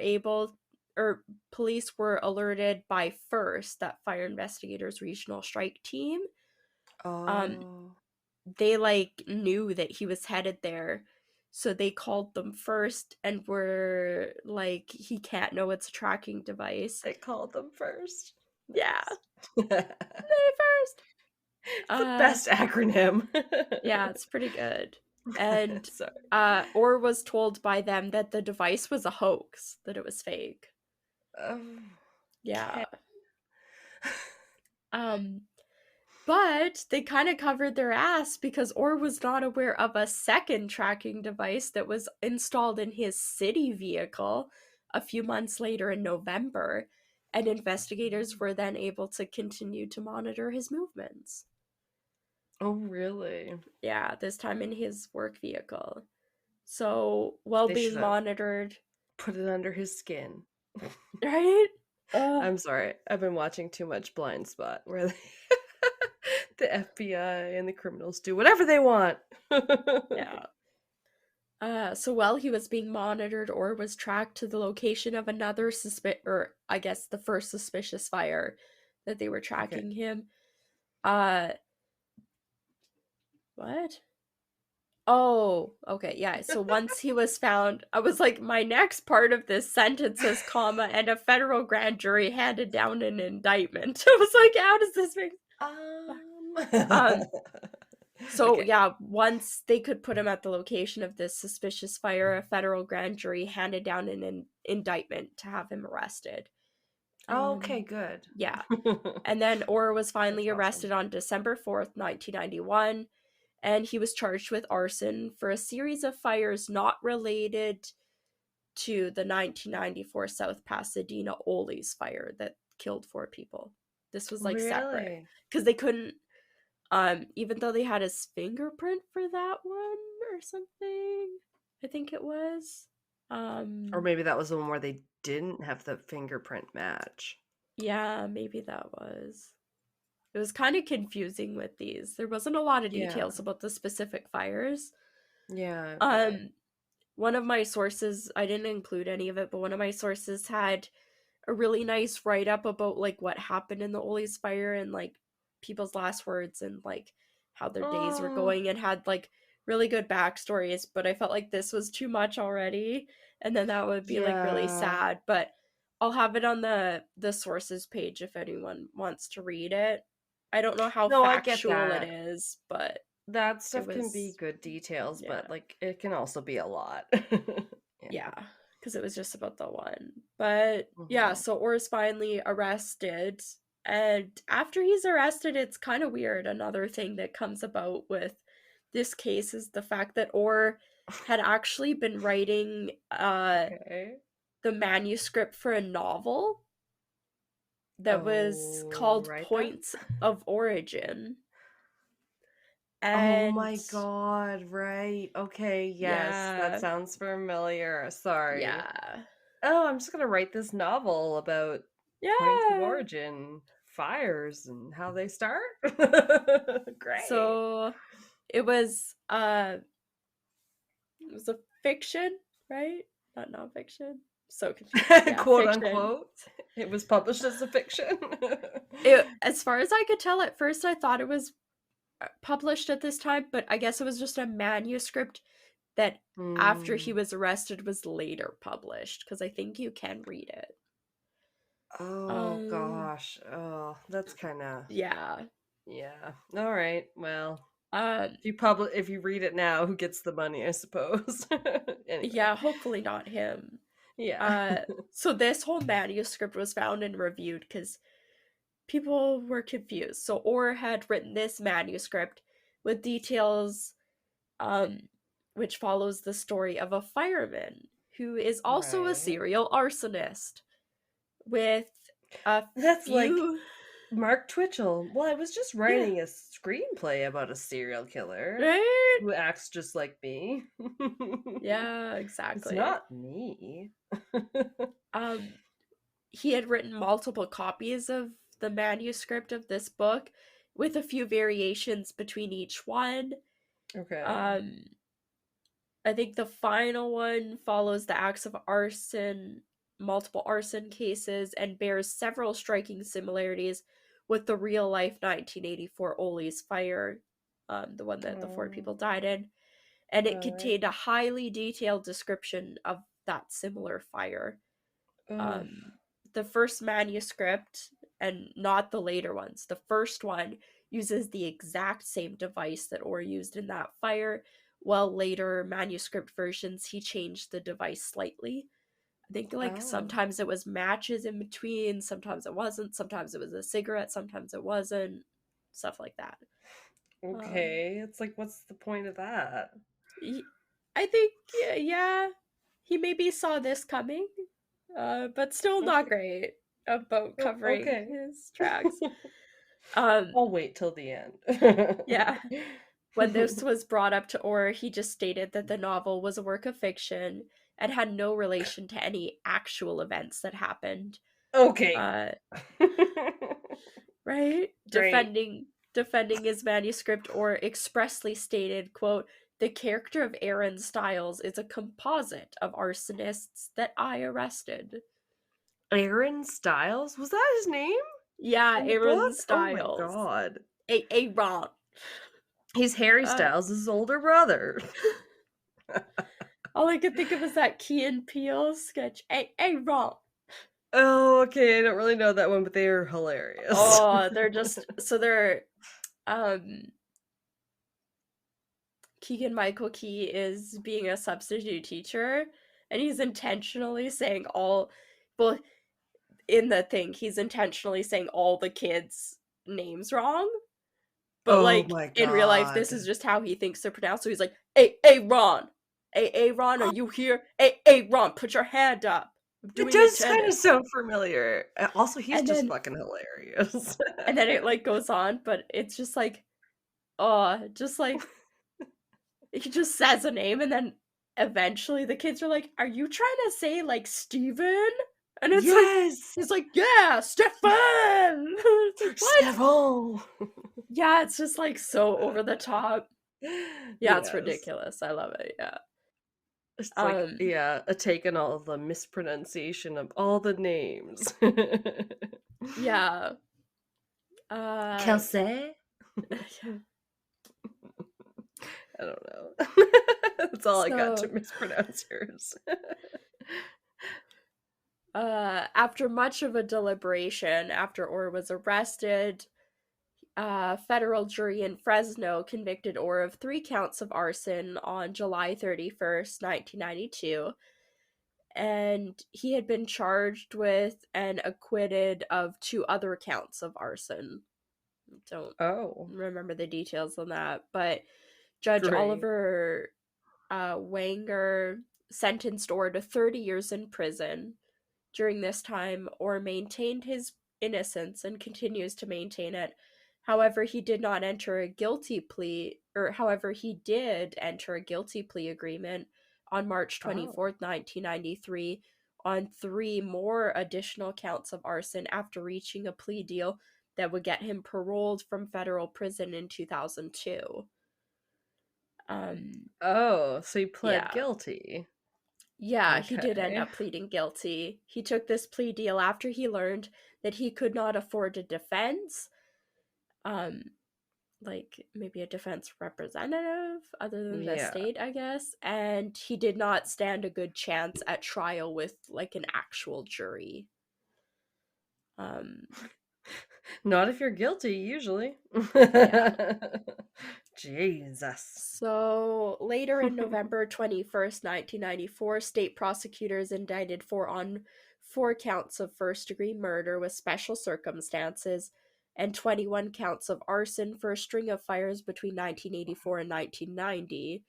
alerted by first, that fire investigators regional strike team. Um Oh. they like knew that he was headed there. So they called them first and were like, he can't know it's a tracking device. They called them first. Yeah, Nice. they first. The best acronym. Yeah, it's pretty good. And Sorry. Orr was told by them that the device was a hoax, that it was fake. Yeah. Okay. Um, but they kind of covered their ass because Orr was not aware of a second tracking device that was installed in his city vehicle a few months later in November, and investigators were then able to continue to monitor his movements. Oh, really? Yeah, this time in his work vehicle. So, while They should being have monitored, put it under his skin. right? I'm sorry. I've been watching too much Blind Spot where the FBI and the criminals do whatever they want. Yeah. So while he was being monitored, or was tracked to the location of another or I guess the first suspicious fire that they were Okay. tracking him. Uh, what? Oh, okay, yeah. So once he was found, I was like, my next part of this sentence is comma, and a federal grand jury handed down an indictment. I was like, how does this make? Um. So Okay. yeah, once they could put him at the location of this suspicious fire, a federal grand jury handed down an indictment to have him arrested. Okay, good. Yeah. And then Orr was finally That's arrested awesome. on December 4th, 1991, and he was charged with arson for a series of fires not related to the 1994 South Pasadena Ole's fire that killed 4 people. This was like separate Really? because they couldn't, even though they had his fingerprint for that one or something, I think it was. Or maybe that was the one where they didn't have the fingerprint match. Yeah, maybe that was. It was kind of confusing with these. There wasn't a lot of Yeah. details about the specific fires. Yeah, I bet. Um, one of my sources, I didn't include any of it, but one of my sources had a really nice write up about like what happened in the Ole's fire and like people's last words and like how their days were Oh, going, and had like really good backstories. But I felt like this was too much already, and then that would be like really yeah. sad. But I'll have it on the sources page if anyone wants to read it. I don't know how No, I get factual it that. is, but That it stuff can be was, good details, yeah. but like it can also be a lot. Yeah. Yeah, because it was just about the one. But yeah, Hmm. so Orr's finally arrested. And after he's arrested, it's kind of weird. Another thing that comes about with this case is the fact that Orr had actually been writing Okay. the manuscript for a novel that was Oh, called right then. Points of Origin. Oh And my God, right. Okay, yes, that yeah, sounds familiar. Sorry. yeah, Oh, I'm just gonna write this novel about points of yeah. origin, fires, and how they start. Great. So it was a fiction, right? Not nonfiction. So confused. Yeah, Quote fiction. unquote. It was published as a fiction. As far as I could tell at first, I thought it was published at this time, but I guess it was just a manuscript that after he Hmm. was arrested was later published, because I think you can read it. Oh Um, gosh. Oh, that's kind of yeah. yeah. All right. Well, Um, if you read it now, who gets the money, I suppose. Anyway. yeah, hopefully not him. Yeah. Uh, so this whole manuscript was found and reviewed because people were confused. So Orr had written this manuscript with details, um, which follows the story of a fireman who is also a Right. serial arsonist with a That's like few. Mark Twitchell. Well, I was just Yeah, writing a screenplay about a serial killer right? who acts just like me. Yeah, It's exactly. not me. Um, he had written multiple copies of the manuscript of this book with a few variations between each one. Okay. Um, I think the final one follows the acts of arson, multiple arson cases, and bears several striking similarities with the real life 1984 Ole's fire, the one that the 4 people Oh, died in. And it all right. contained a highly detailed description of that similar fire. Ugh. Um, the first manuscript and not the later ones. The first one uses the exact same device that Orr used in that fire, while later manuscript versions he changed the device slightly. I think like Oh. sometimes it was matches in between, sometimes it wasn't, sometimes it was a cigarette, sometimes it wasn't, stuff like that. Okay. It's like, what's the point of that? I think yeah, he maybe saw this coming, but still not Okay. great about covering Okay. his tracks. Um, I'll wait till the end. yeah. When this was brought up to Orr, he just stated that the novel was a work of fiction and had no relation to any actual events that happened. Okay. Uh, right? Great. Defending his manuscript, Orr expressly stated, quote, "The character of Aaron Stiles is a composite of arsonists that I arrested." Aaron Styles? Was that his name Yeah, in the Aaron book? Oh my Stiles. god. Aaron. He's Harry Uh, Styles' older brother. all I could think of is that Key and Peele sketch. Aaron. Oh, okay. I don't really know that one, but they are hilarious. Oh, they're just so they're um Keegan Michael Key is being a substitute teacher, and he's intentionally saying all, well, in the thing, he's intentionally saying all the kids' names wrong. But Oh like my in real life, this god. is just how he thinks they're pronounced. So he's like, hey Ron. Hey Ron, are you here? Hey Ron, put your hand up. I'm It doing does kind of attendance. sound familiar. Also, he's And just then fucking hilarious. it like goes on, but it's just like, oh, just like he just says a name, and then eventually the kids are like, "Are you trying to say like Steven?" And it's like, Yes! he's like, "Yeah, Stefan." It's like, what? Stefan! Yeah, it's just like so over the top. Yeah, it's Yes. ridiculous. I love it. Yeah. It's like, Um. yeah, a take on all the mispronunciation of all the names. Yeah. Uh. Kelsey? Yeah. I don't know. That's all I got to So, mispronounce yours. after much of a deliberation, after Orr was arrested, federal jury in Fresno convicted Orr of 3 counts of arson on July 31st, 1992, and he had been charged with and acquitted of 2 other counts of arson. Don't Oh, remember the details on that, but Judge great. Oliver Wanger sentenced Orr to 30 years in prison. During this time, Orr maintained his innocence and continues to maintain it. However, he did enter a guilty plea agreement on March Oh. 24th, 1993, on 3 more additional counts of arson after reaching a plea deal that would get him paroled from federal prison in 2002. Oh, so he pled Yeah. guilty. Yeah, he did end Okay. up pleading guilty. He took this plea deal after he learned that he could not afford a defense, um, like maybe a defense representative other than the Yeah. state, I guess, and he did not stand a good chance at trial with like an actual jury. Um, Not if you're guilty, usually. yeah. Jesus. So later in November 21st, 1994, state prosecutors indicted on 4 counts of first-degree murder with special circumstances and 21 counts of arson for a string of fires between 1984 and 1990.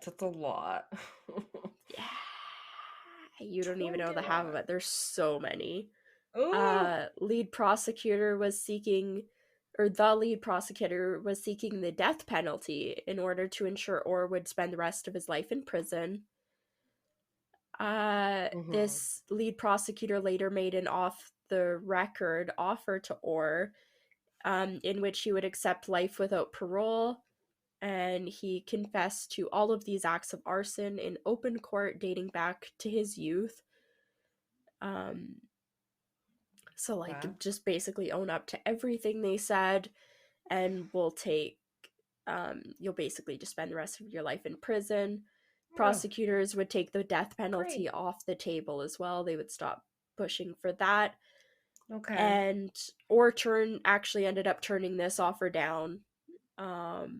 That's a lot. Yeah. You don't even know the half of 21. it. There's so many. Oh. Lead prosecutor was seeking or the lead prosecutor was seeking the death penalty in order to ensure Orr would spend the rest of his life in prison. Mm-hmm. This lead prosecutor later made an off the record offer to Orr, in which he would accept life without parole, and he confessed to all of these acts of arson in open court dating back to his youth. Um, so, like, Wow. just basically own up to everything they said, and will take, you'll basically just spend the rest of your life in prison. Oh, Prosecutors would take the death penalty great. off the table as well. They would stop pushing for that. Okay. and or turn actually ended up turning this offer down. Um, All right.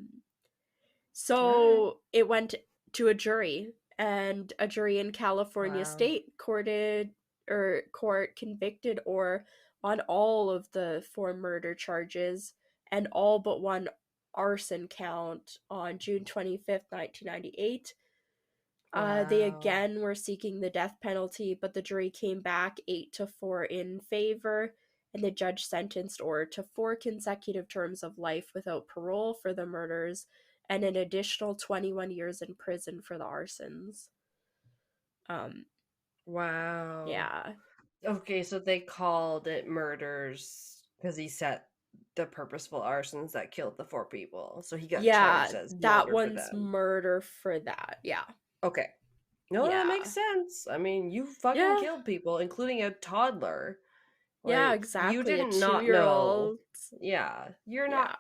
so it went to a jury, and a jury in California Wow. state court convicted Orr on all of the four murder charges and all but one arson count on June 25th, 1998. They Wow. again were seeking the death penalty, but the jury came back 8-4 in favor, and the judge sentenced Orr to 4 consecutive terms of life without parole for the murders and an additional 21 years in prison for the arsons. Um, Wow. yeah. Okay, so they called it murders because he set the purposeful arsons that killed the four people. So he got Yeah, charged as that murder for one's them. murder for that. Yeah. Okay. No, that makes Yeah. sense. I mean, you fucking Yeah. killed people, including a toddler. Yeah, Like, you exactly. A didn't two not year know. old. Yeah, you're Yeah.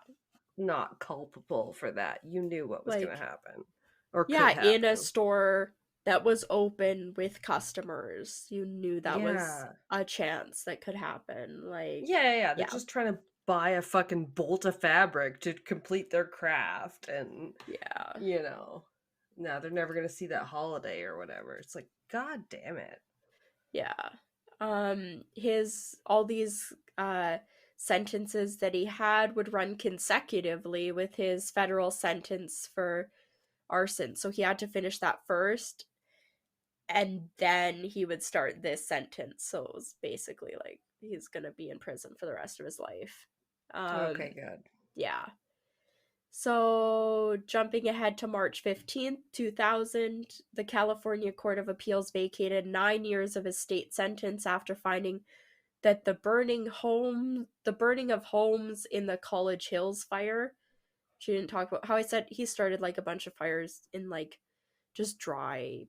not culpable for that. You knew what was going to Like, happen or could yeah, in a happen. store that was open with customers. You knew that was Yeah. a chance that could happen. Like, Yeah. They're yeah, just trying to buy a fucking bolt of fabric to complete their craft and yeah, you know, no, they're never going to see that holiday or whatever. It's like, God damn it. yeah. His all these sentences that he had would run consecutively with his federal sentence for arson. So he had to finish that first, and then he would start this sentence. So it was basically like he's gonna be in prison for the rest of his life. Okay, Um, good. yeah. So, jumping ahead to March 15th, 2000, the California Court of Appeals vacated 9 years of his state sentence after finding that the burning of homes in the College Hills fire. She didn't talk about how I said he started like a bunch of fires in like just dry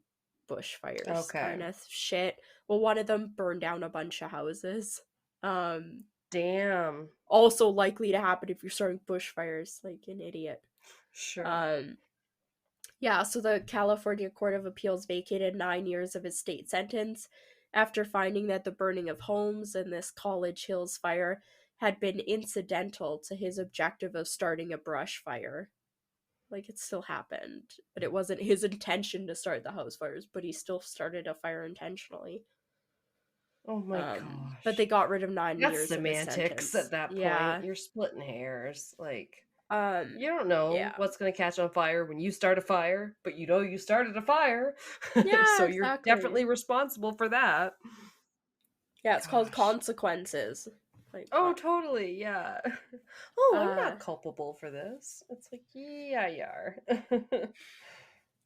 bushfires Okay. kind of shit. Well, one of them burned down a bunch of houses. Um, Damn. Also likely to happen if you're starting bushfires, like an idiot. Sure. Um, yeah, so the California Court of Appeals vacated 9 years of his state sentence after finding that the burning of homes in this College Hills fire had been incidental to his objective of starting a brush fire. Like, it still happened, but it wasn't his intention to start the house fires, but he still started a fire intentionally. Oh my But they gosh. got rid of nine That's years of his semantics sentence. at that point. Yeah. You're splitting hairs. Like, Um, you don't know yeah. what's going to catch on fire when you start a fire, but you know you started a fire. Yeah, So you're exactly. definitely responsible for that. Yeah, it's called Gosh. consequences. Like, Oh, fuck. totally. Yeah. Oh, I'm Uh, not culpable for this. It's like, yeah, you are. Ugh.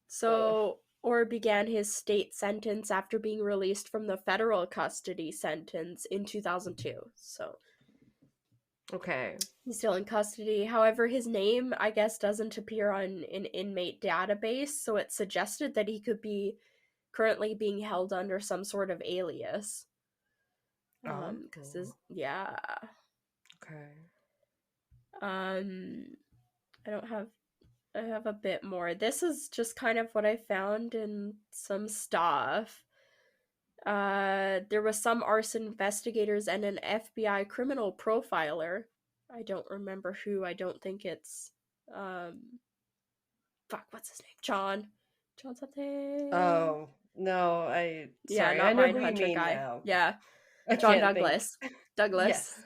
so Orr began his state sentence after being released from the federal custody sentence in 2002. So Okay. he's still in custody. However, his name, I guess, doesn't appear on an inmate database, so it suggested that he could be currently being held under some sort of alias. Oh. Because his, yeah. Okay. Um, I don't have I have a bit more. This is just kind of what I found in some stuff. There was some arson investigators and an FBI criminal profiler. I don't remember who. I don't think it's fuck, what's his name? John something. Oh, no, Yeah, sorry, I not know who you Mindhunter mean guy. now. Yeah, I John can't think. Douglas. Douglas. Yes.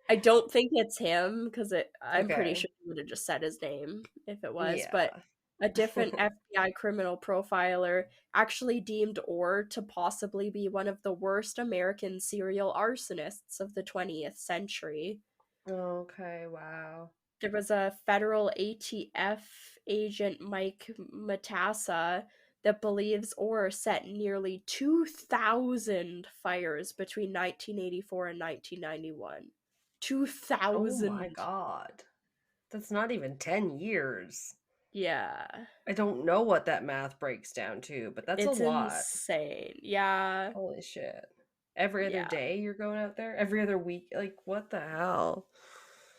I don't think it's him because I'm pretty Okay. sure he would have just said his name if it was, but Yeah. a different FBI criminal profiler actually deemed Orr to possibly be one of the worst American serial arsonists of the 20th century. Okay, wow. There was a federal ATF agent, Mike Matassa, that believes Orr set nearly 2,000 fires between 1984 and 1991. Oh my 2,000. God. That's not even 10 years. Yeah. I don't know what that math breaks down to, but that's a It's lot. insane. Yeah. Holy shit. Every other Yeah. day you're going out there? Every other week? Like, what the hell?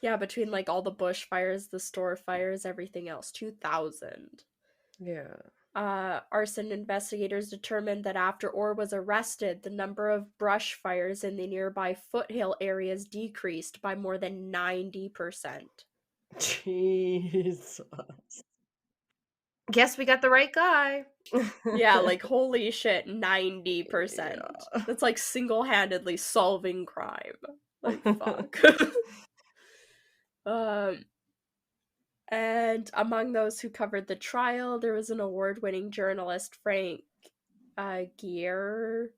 Yeah, between like all the bushfires, the store fires, everything else. 2,000. Yeah. Arson investigators determined that after Orr was arrested, the number of brush fires in the nearby foothill areas decreased by more than 90%. Jesus. Guess we got the right guy. Yeah, like holy shit, 90%. Yeah. That's like single-handedly solving crime. Like fuck. um and among those who covered the trial, there was an award-winning journalist, Frank Gierdot,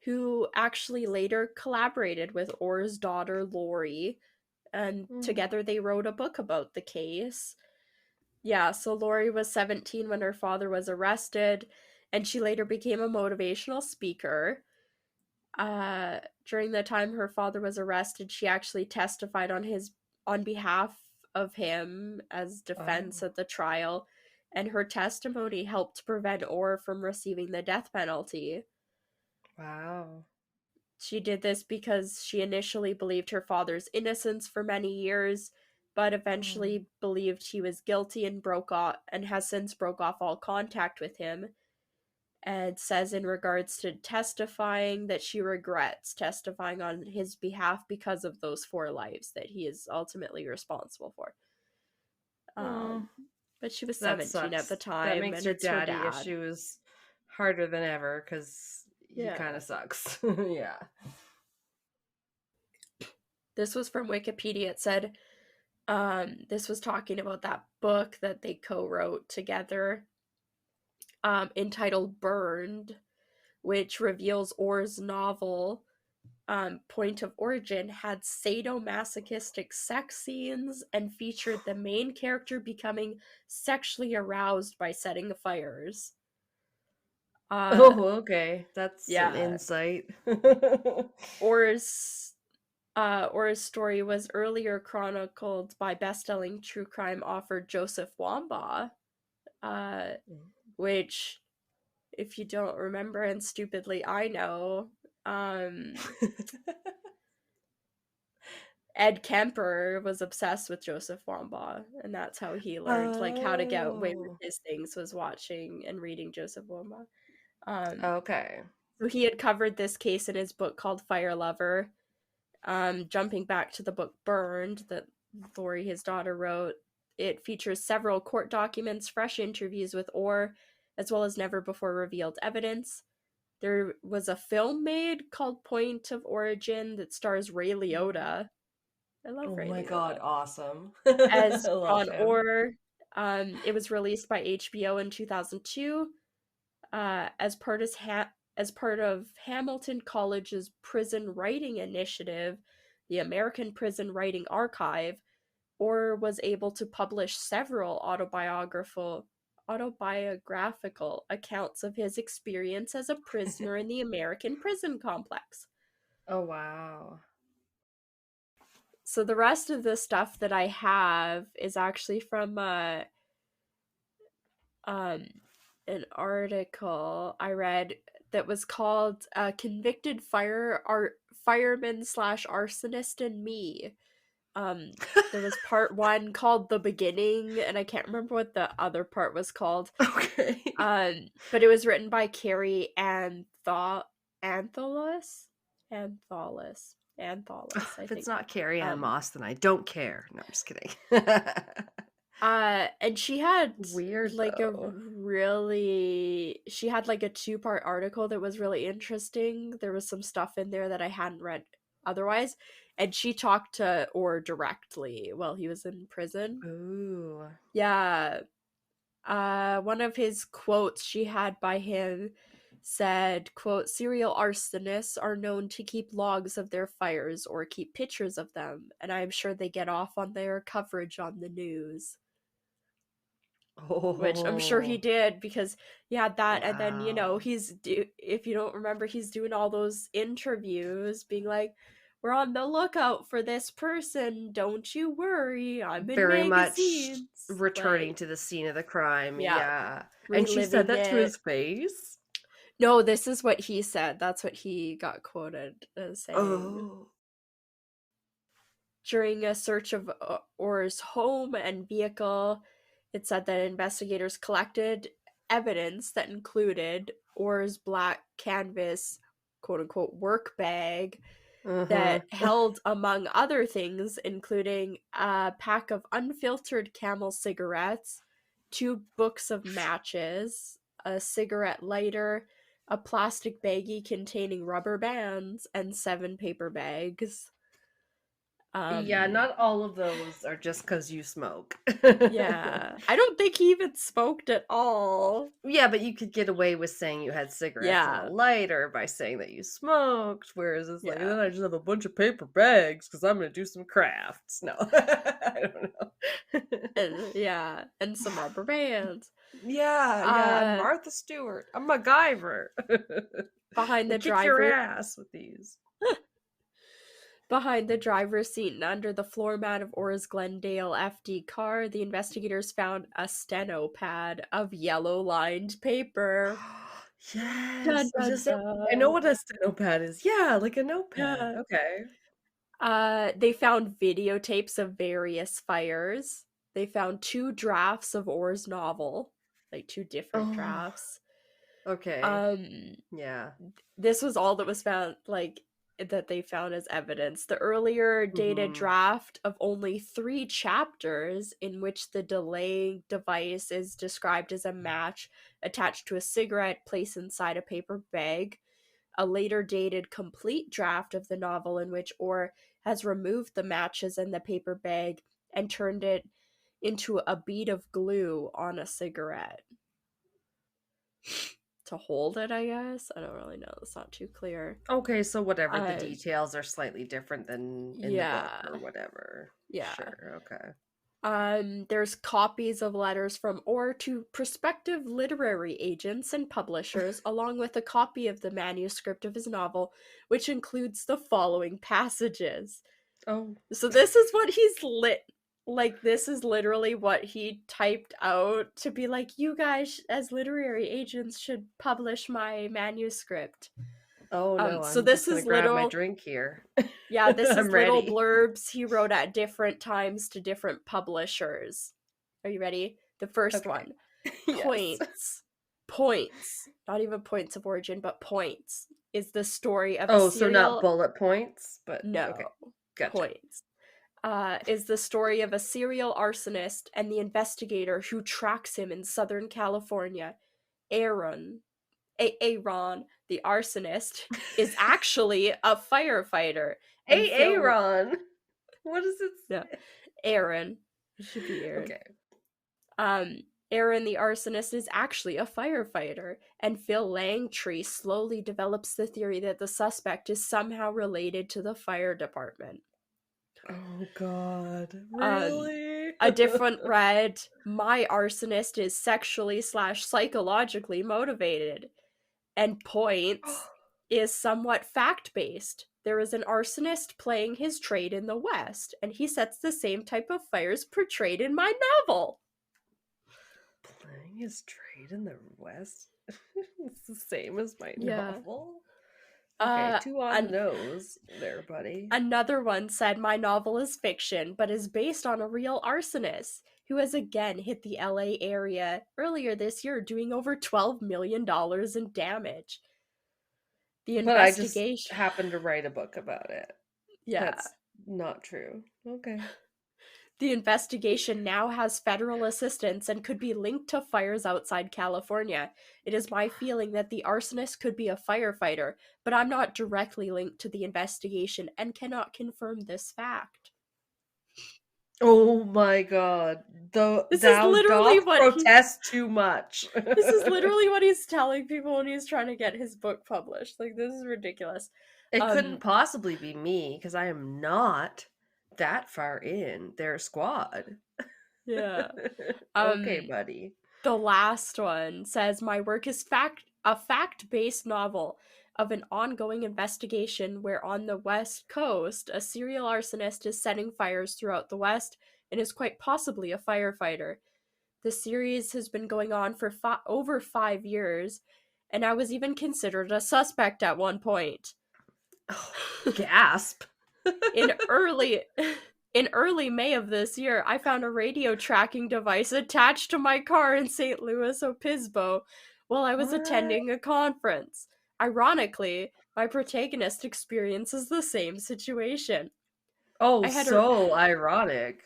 who actually later collaborated with Orr's daughter Lori, and together they wrote a book about the case. Yeah, so Lori was 17 when her father was arrested, and she later became a motivational speaker. During the time her father was arrested, she actually testified on behalf of him as defense at the trial, and her testimony helped prevent Orr from receiving the death penalty. Wow. She did this because she initially believed her father's innocence for many years, but eventually believed he was guilty and has since broke off all contact with him. And says in regards to testifying that she regrets testifying on his behalf because of those 4 lives that he is ultimately responsible for. But she was That 17 at the sucks. That time, makes and your it's her daddy dad. issues harder than ever because he kind Yeah. of sucks. Yeah. This was from Wikipedia. It said, this was talking about that book that they co-wrote together, entitled Burned, which reveals Orr's novel Point of Origin had sadomasochistic sex scenes and featured the main character becoming sexually aroused by setting fires. Oh, okay. That's an Yeah. insight. Orr's story was earlier chronicled by best-selling true crime author Joseph Wambaugh, which, if you don't remember, and stupidly I know, Ed Kemper was obsessed with Joseph Wambaugh, and that's how he learned like how to get away with his things, was watching and reading Joseph Wambaugh. Okay. So he had covered this case in his book called Fire Lover. Jumping back to the book Burned that Lori, his daughter, wrote, it features several court documents, fresh interviews with Orr, as well as never before revealed evidence. There was a film made called Point of Origin that stars Ray Liotta. I love Oh Ray my Liotta. god, awesome. As I love John him. Orr. It was released by HBO in 2002 as part of Hamilton College's Prison Writing Initiative, the American Prison Writing Archive. Orr was able to publish several autobiographical accounts of his experience as a prisoner in the American prison complex. Oh wow. So the rest of the stuff that I have is actually from an article I read that was called "Convicted Fireman slash Arsonist and Me." There was part 1 called "The Beginning," and I can't remember what the other part was called. Okay. But it was written by Carrie Antholis. I If think. it's not Carrie Ann Um, Moss, then I don't care. No, I'm just kidding. and she had Weird like a though. she had like a 2-part article that was really interesting. There was some stuff in there that I hadn't read otherwise, and she talked to Orr directly while he was in prison. Ooh. Yeah. One of his quotes she had by him said, quote, "Serial arsonists are known to keep logs of their fires or keep pictures of them, and I'm sure they get off on their coverage on the news." Which I'm sure he Oh. did, because he had that, and then Wow. if you don't remember, he's doing all those interviews being like, "We're on the lookout for this person, don't you worry, I'm in Very much magazines." returning Like, to the scene of the crime. yeah, Yeah. And she said reliving that to it. his face? No, this is what he said. That's what he got quoted as saying. Oh. During a search of Orr's home and vehicle, It said that investigators collected evidence that included Orr's black canvas, quote unquote, work bag Uh-huh. that held, among other things, including a pack of unfiltered Camel cigarettes, 2 books of matches, a cigarette lighter, a plastic baggie containing rubber bands, and 7 paper bags. Yeah, Um, not all of those are just because you smoke. yeah. I don't think he even smoked at all. Yeah, but you could get away with saying you had cigarettes and a Yeah. lighter by saying that you smoked, whereas it's like, Yeah. then I just have a bunch of paper bags because I'm going to do some crafts. No, I don't know. And yeah, and some rubber bands. Yeah, I'm Uh Martha Stewart. I'm MacGyver. behind I the kick your driver ass with these. Behind the driver's seat and under the floor mat of Orr's Glendale FD car, the investigators found a steno pad of yellow lined paper. Dun Yes. dun I know dun. what a stenopad is. Yeah, like a notepad. Yeah. Okay. They found videotapes of various fires. They found 2 drafts of Orr's novel, like 2 different Oh, drafts. okay. Um, Yeah. this was all that was found, like, that they found as evidence. The earlier dated Hmm. draft of only 3 chapters, in which the delaying device is described as a match attached to a cigarette placed inside a paper bag. A later dated complete draft of the novel, in which Orr has removed the matches and the paper bag and turned it into a bead of glue on a cigarette to hold it, I guess. I don't really know. It's not too clear. Okay, so whatever, the Uh, details are slightly different than in the book yeah, or whatever. yeah. Sure, okay. There's copies of letters from Orr to prospective literary agents and publishers, along with a copy of the manuscript of his novel, which includes the following passages. Oh. So this is what he's this is literally what he typed out to be like, you guys as literary agents should publish my manuscript. Oh no, So I'm this just gonna is grab my literal drink here. Yeah, this is I'm little ready. blurbs he wrote at different times to different publishers. Are you ready? The first Okay. one. Yes. Points. Not even points of origin, but points. Is the story of a Oh, so not serial. bullet points, but okay. No. Gotcha. Points. Is the story of a serial arsonist and the investigator who tracks him in Southern California. Aaron, the arsonist, is actually a firefighter. And Hey, Phil, Aaron. What does it yeah, say? Aaron, it should be Aaron. Okay. Um, Aaron, the arsonist, is actually a firefighter, and Phil Langtree slowly develops the theory that the suspect is somehow related to the fire department. Oh god. Um, Really? a different read, my arsonist is sexually/psychologically motivated, and points is somewhat fact-based. There is an arsonist playing his trade in the West, and he sets the same type of fires portrayed in my novel. Playing his trade in the West? It's the same as my Yeah. novel. Okay, too on the An- nose there, buddy. Another one said my novel is fiction, but is based on a real arsonist who has again hit the LA area earlier this year, doing over $12 million in damage. The But I just investigation. happened to write a book about it. Yeah. That's not true. Okay. The investigation now has federal assistance and could be linked to fires outside California. It is my feeling that the arsonist could be a firefighter, but I'm not directly linked to the investigation and cannot confirm this fact. Oh my god. This is Thou literally doth what he protest too much. This is literally what he's telling people when he's trying to get his book published. Like, this is ridiculous. It couldn't possibly be me because I am not that far in their squad. Yeah. Okay, buddy. The last one says my work is a fact-based novel of an ongoing investigation where on the West Coast a serial arsonist is setting fires throughout the West and is quite possibly a firefighter. The series has been going on for over 5 years, and I was even considered a suspect at one point. Oh, gasp. in early In early May of this year, I found a radio tracking device attached to my car in St. Louis Obispo while I was What? attending a conference. Ironically, my protagonist experiences the same situation. Oh, I had a so ironic.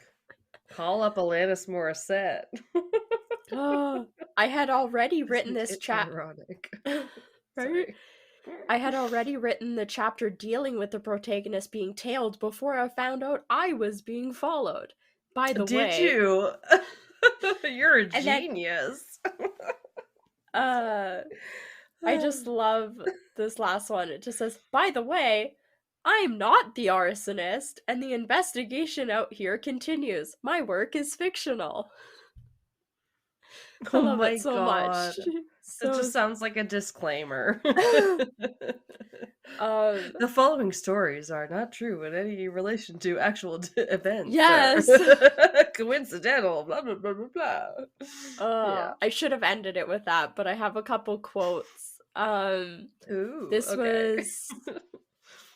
Call up Alanis Morissette. I had already written Isn't this it chat ironic? right? Sorry. I had already written the chapter dealing with the protagonist being tailed before I found out I was being followed. By the Did way, you? You're a and then genius. uh I just love this last one. It just says, "By the way, I'm not the arsonist, and the investigation out here continues. My work is fictional." I Oh love it my so god. much. That So just sounds like a disclaimer. um The following stories are not true in any relation to actual events or yes. coincidental, blah, blah, blah, blah, blah. Yeah. I should have ended it with that, but I have a couple quotes. Ooh, This okay. was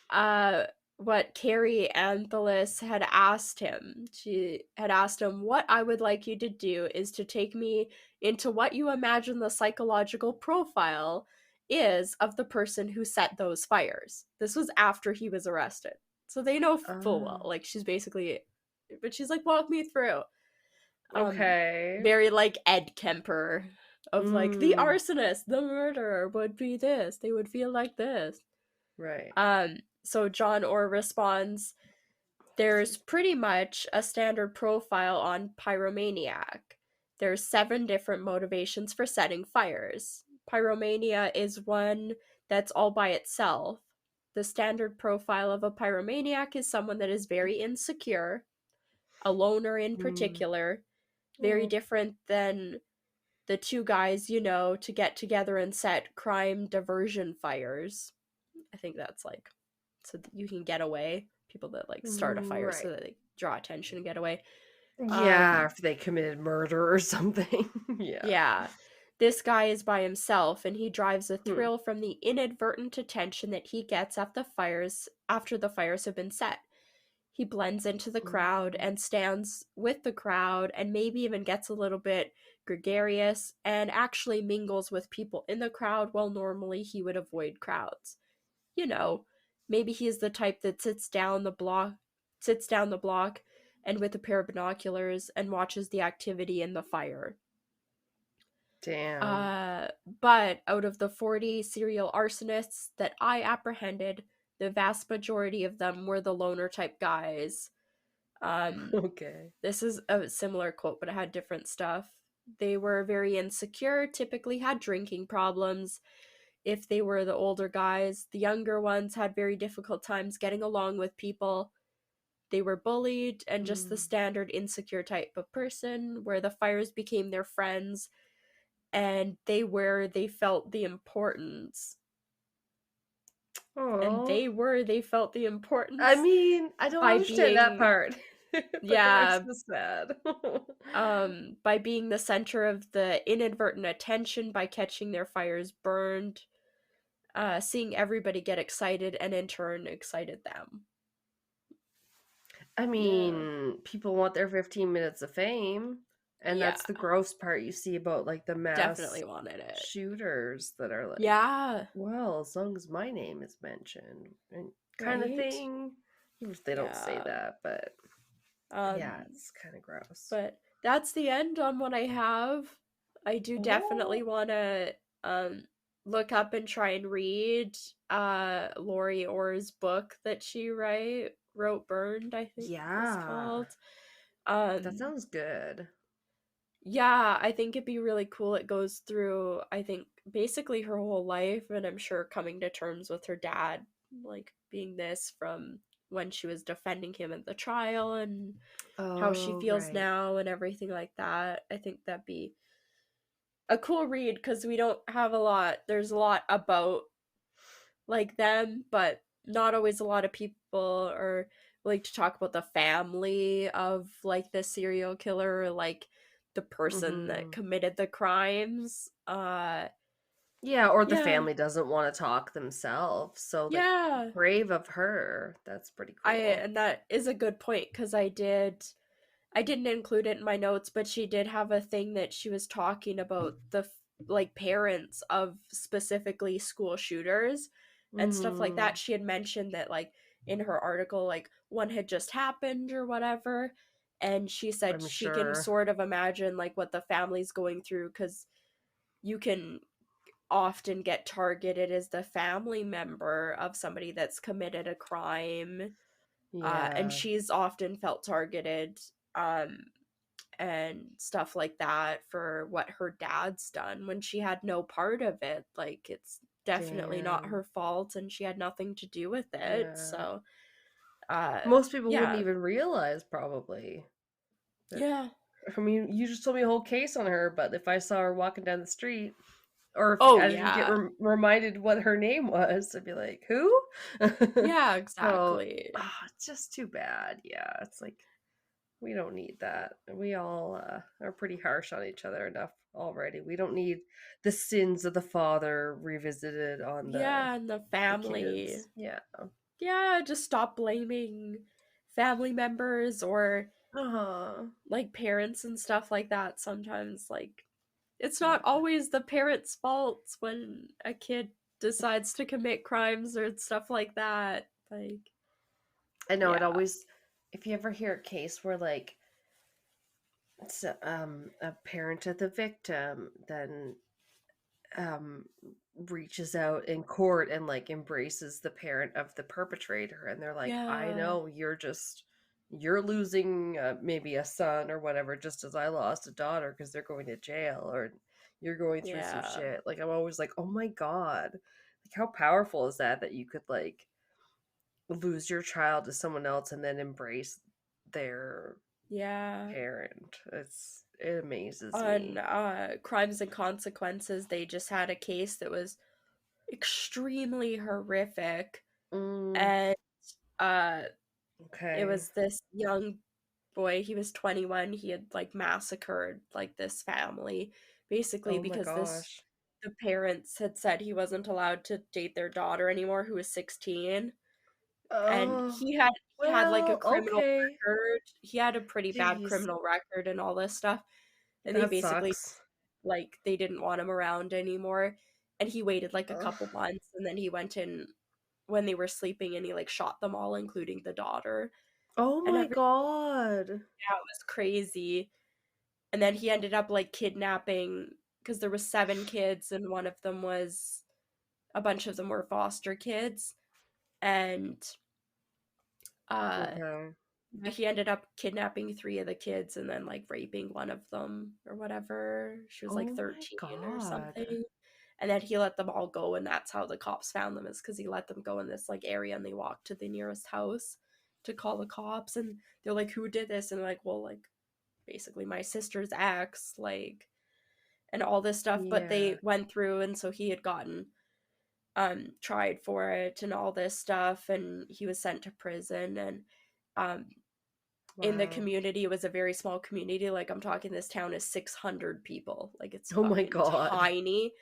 uh what Carrie Anthelis had asked him. She had asked him, "What I would like you to do is to take me into what you imagine the psychological profile is of the person who set those fires." This was after he was arrested. So they know full well. Oh, Like she's basically but she's like, "Walk me through." Um okay. Very like Ed Kemper of like the Mm, arsonist, the murderer would be this. They would feel like this. right. So John Orr responds, "There's Excuse pretty much a standard profile on pyromaniac. There's 7 different motivations for setting fires. Pyromania is one that's all by itself. The standard profile of a pyromaniac is someone that is very insecure, a loner in me. Mm. particular, very Oh, different than the 2 guys, to get together and set crime diversion fires." I think that's like so that you can get away. People that like start a fire right. so that they draw attention and get away. Yeah, Um, if they committed murder or something. Yeah. yeah. This guy is by himself and he drives a Hmm. thrill from the inadvertent attention that he gets after the fires have been set. He blends into the crowd Mm. and stands with the crowd and maybe even gets a little bit gregarious and actually mingles with people in the crowd while normally he would avoid crowds. You know, maybe he's the type that sits down the block and with a pair of binoculars and watches the activity in the fire. Damn. Uh, but out of the 40 serial arsonists that I apprehended, the vast majority of them were the loner type guys. Um, Okay. this is a similar quote, but it had different stuff. They were very insecure, typically had drinking problems. If they were the older guys, the younger ones had very difficult times getting along with people. They were bullied and just the Mm. standard insecure type of person where the fires became their friends and they felt the importance. And Oh. they felt the I importance mean, I don't by understand that being part, but the rest yeah, is sad. by being the center of the inadvertent attention by catching their fires burned, seeing everybody get excited and in turn excited them. I Yeah. mean, people want their 15 minutes of fame, and Yeah, that's the gross part you see about like the mass definitely wanted it. shooters that are like, Yeah, well, as long as my name is mentioned, and kind of right? thing. They don't say Yeah. that, but yeah, Um, it's kind of gross. but that's the end on what I have. I do definitely Oh, want to um look up and try and read Lori Orr's book that she wrote Burned, I think it's yeah, called. that Um sounds good. yeah, I think it'd be really cool. It goes through, I think, basically her whole life, and I'm sure coming to terms with her dad, like being this from when she was defending him at the trial and how she Oh, feels right. now and everything like that. I think that'd be a cool read because we don't have a lot. There's a lot about like them, but not always a lot of people are like to talk about the family of like the serial killer or like the person that Mm-hmm. committed the crimes. Yeah, or the Yeah. family doesn't want to talk themselves. So like Yeah. brave of her. That's pretty I cool. and that is a good point because I didn't include it in my notes, but she did have a thing that she was talking about like parents of specifically school shooters and stuff like Mm, that. She had mentioned that like in her article like one had just happened or whatever, and she said I'm she can sure. sort of imagine like what the family's going through cuz you can often get targeted as the family member of somebody that's committed a crime, and Yeah, she's often felt targeted um and stuff like that for what her dad's done when she had no part of it. Like, it's definitely not damn. her fault and she had nothing to do with it. Yeah. So, uh, Most people wouldn't yeah. even realize probably. That, Yeah. I mean, you just told me a whole case on her, but if I saw her walking down the street, or if Oh, I didn't get yeah. reminded what her name was, I'd be like, "Who?" Yeah, So, exactly. it's just too bad. Yeah, it's like we don't need that. We all are pretty harsh on each other enough already. We don't need the sins of the father revisited on Yeah, and the the family. kids. Yeah. Yeah, just stop blaming family members or Uh-huh. like parents and stuff like that sometimes. Like, it's not Yeah. always the parents' fault when a kid decides to commit crimes or stuff like that. Like, I know it yeah. always, if you ever hear a case where like it's a parent of the victim then um reaches out in court and like embraces the parent of the perpetrator, and they're like, I Yeah. know you're losing maybe a son or whatever, just as I lost a daughter because they're going to jail, or you're going through some Yeah. shit. Like, I'm always like, oh my god, like how powerful is that you could like lose your child to someone else and then embrace their Yeah. parent. It amazes On me. Crimes and Consequences, they just had a case that was extremely horrific. Mm, And uh, it okay. was this young boy. He was 21. He had like massacred like this family basically Oh my because this gosh. the parents had said he wasn't allowed to date their daughter anymore who was 16, and Oh, he had like a well, criminal okay. record. He had a pretty bad Jeez, criminal record and all this stuff, and they that basically sucks. like they didn't want him around anymore, and he waited like a Ugh. couple months and then he went in when they were sleeping and he like shot them all including the daughter Oh and my everything. god. Yeah, it was crazy. And then he ended up like kidnapping because there was 7 kids and one of them was a bunch of them were foster kids, and uh Okay. he ended up kidnapping 3 of the kids and then like raping one of them or whatever. She was like Oh my 13 or god. something. And then he let them all go, and that's how the cops found them, is because he let them go in this like area and they walked to the nearest house to call the cops, and they're like, who did this? And they're like, well, like basically my sister's ex, like, and all this stuff. But Yeah. they went through, and so he had gotten tried for it and all this stuff, and he was sent to prison. And um in the Wow. community, it was a very small community. Like, I'm talking, this town is 600 people. Like, it's Oh my fucking god. tiny.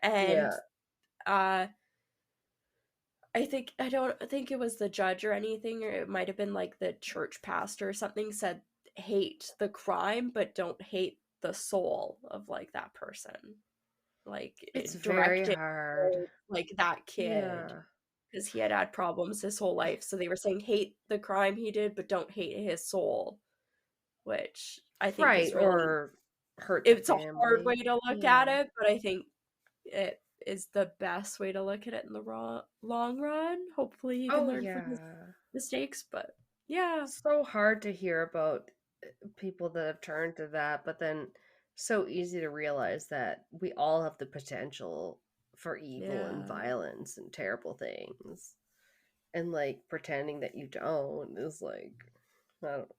And Yeah. uh I don't think it was the judge or anything, or it might have been like the church pastor or something, said hate the crime but don't hate the soul of like that person. Like, It's it very directed hard. towards, like, that kid Yeah. because he had problems his whole life. So they were saying hate the crime he did but don't hate his soul, which I think Right, is really, or hurt the it's a hard way family. to look at Yeah. it, but I think it is the best way to look at it in the long run. Hopefully, he can Oh learn from his yeah. mistakes, but yeah, So hard to hear about people that have turned to that, but then so easy to realize that we all have the potential for evil and yeah, violence and terrible things. And like pretending that you don't is like, I don't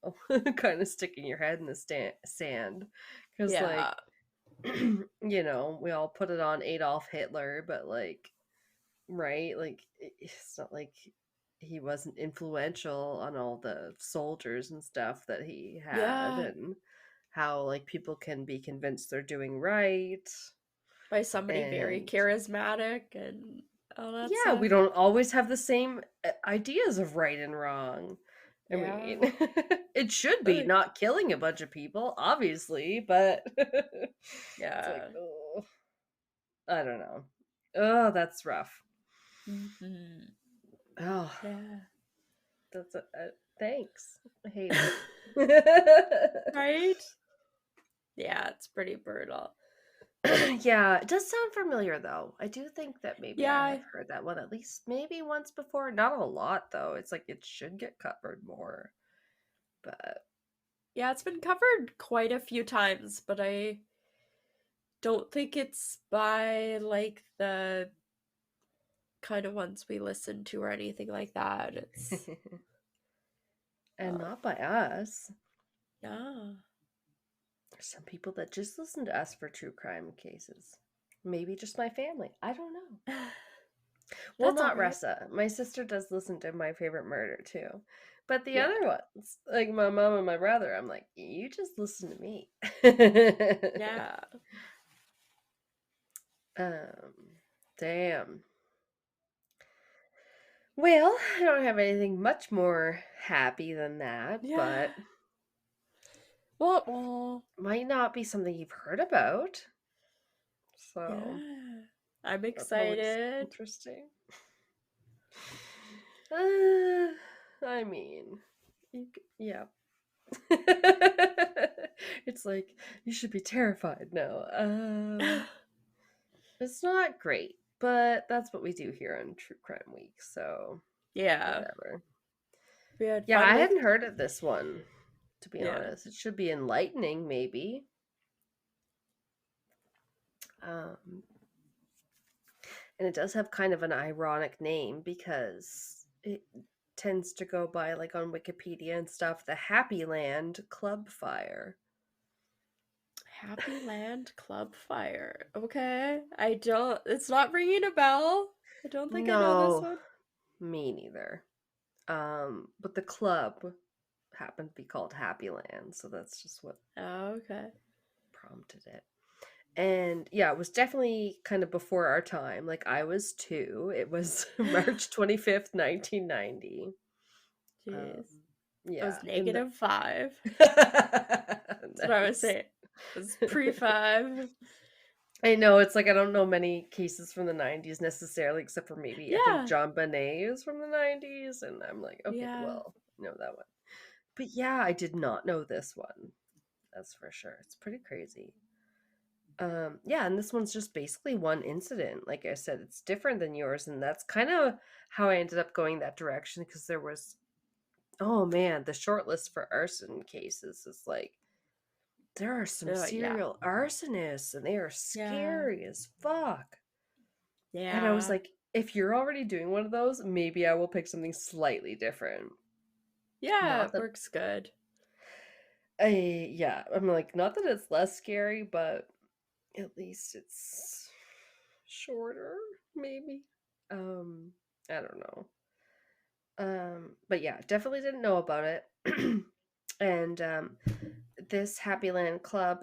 know, kind of sticking your head in the sand. Because, yeah, like, we all put it on Adolf Hitler, but like, right? Like, it's not like he wasn't influential on all the soldiers and stuff that he had, yeah, and how like people can be convinced they're doing right. By somebody very And charismatic and all that yeah, stuff. we don't always have the same ideas of right and wrong. I Yeah. mean, it should be Like, not killing a bunch of people, obviously, but it's like, yeah. oh, I don't know. Oh, that's rough. Hmm. Oh, Yeah. that's thanks. I hate it. Right? Yeah, it's pretty brutal. Yeah, it does sound familiar though. I do think that maybe I Yeah. have heard that one at least maybe once before. Not a lot though. It's like it should get covered more. But Yeah, it's been covered quite a few times, but I don't think it's by like the kind of ones we listen to or anything like that. It's and uh, not by us. yeah. There's some people that just listen to us for true crime cases. Maybe just my family. I don't know. Well, That's all not right. Ressa. My sister does listen to My Favorite Murder too. But the Yeah. other ones, like my mom and my brother, I'm like, you just listen to me. Yeah. um, damn. Well, I don't have anything much more happy than that, Yeah. but Well, might not be something you've heard about. So yeah. I'm that's always excited. interesting. Uh, I mean, yeah. It's like you should be terrified. No, it's not great, but that's what we do here on True Crime Week. So Yeah. whatever. We had Yeah, fun I with hadn't heard of this one, to be yeah. honest. It should be enlightening, maybe. Um, and it does have kind of an ironic name because it tends to go by, like on Wikipedia and stuff, the Happy Land Club Fire. Happy Land Club Fire. Okay. I don't it's not ringing a bell. I don't think I know this No, one. me neither. But the club happened to be called Happy Land, so that's just what Oh, okay. prompted it. And yeah, it was definitely kind of before our time. Like I was 2. It was March 25th, 1990. Um, Jeez. I yeah, was in the -5. That's what I was nice. saying. It was pre-5. I know it's like I don't know many cases from the 90s necessarily, except for maybe I think Yeah. John Bonet is from the 90s, and I'm like, okay, Yeah. well, I know that one. But yeah, I did not know this one. That's for sure. It's pretty crazy. Yeah, and this one's just basically one incident. Like I said, it's different than yours, and that's kind of how I ended up going that direction because there was, oh man, the short list for arson cases is like there are some Yeah. serial arsonists, and they are Yeah. scary as fuck. And I was Yeah. like, if you're already doing one of those, maybe I will pick something slightly different. Yeah, Not it that works good. yeah, I'm like, not that it's less scary, but at least it's shorter, maybe. Um, I don't know. But yeah, definitely didn't know about it. And this Happy Land Club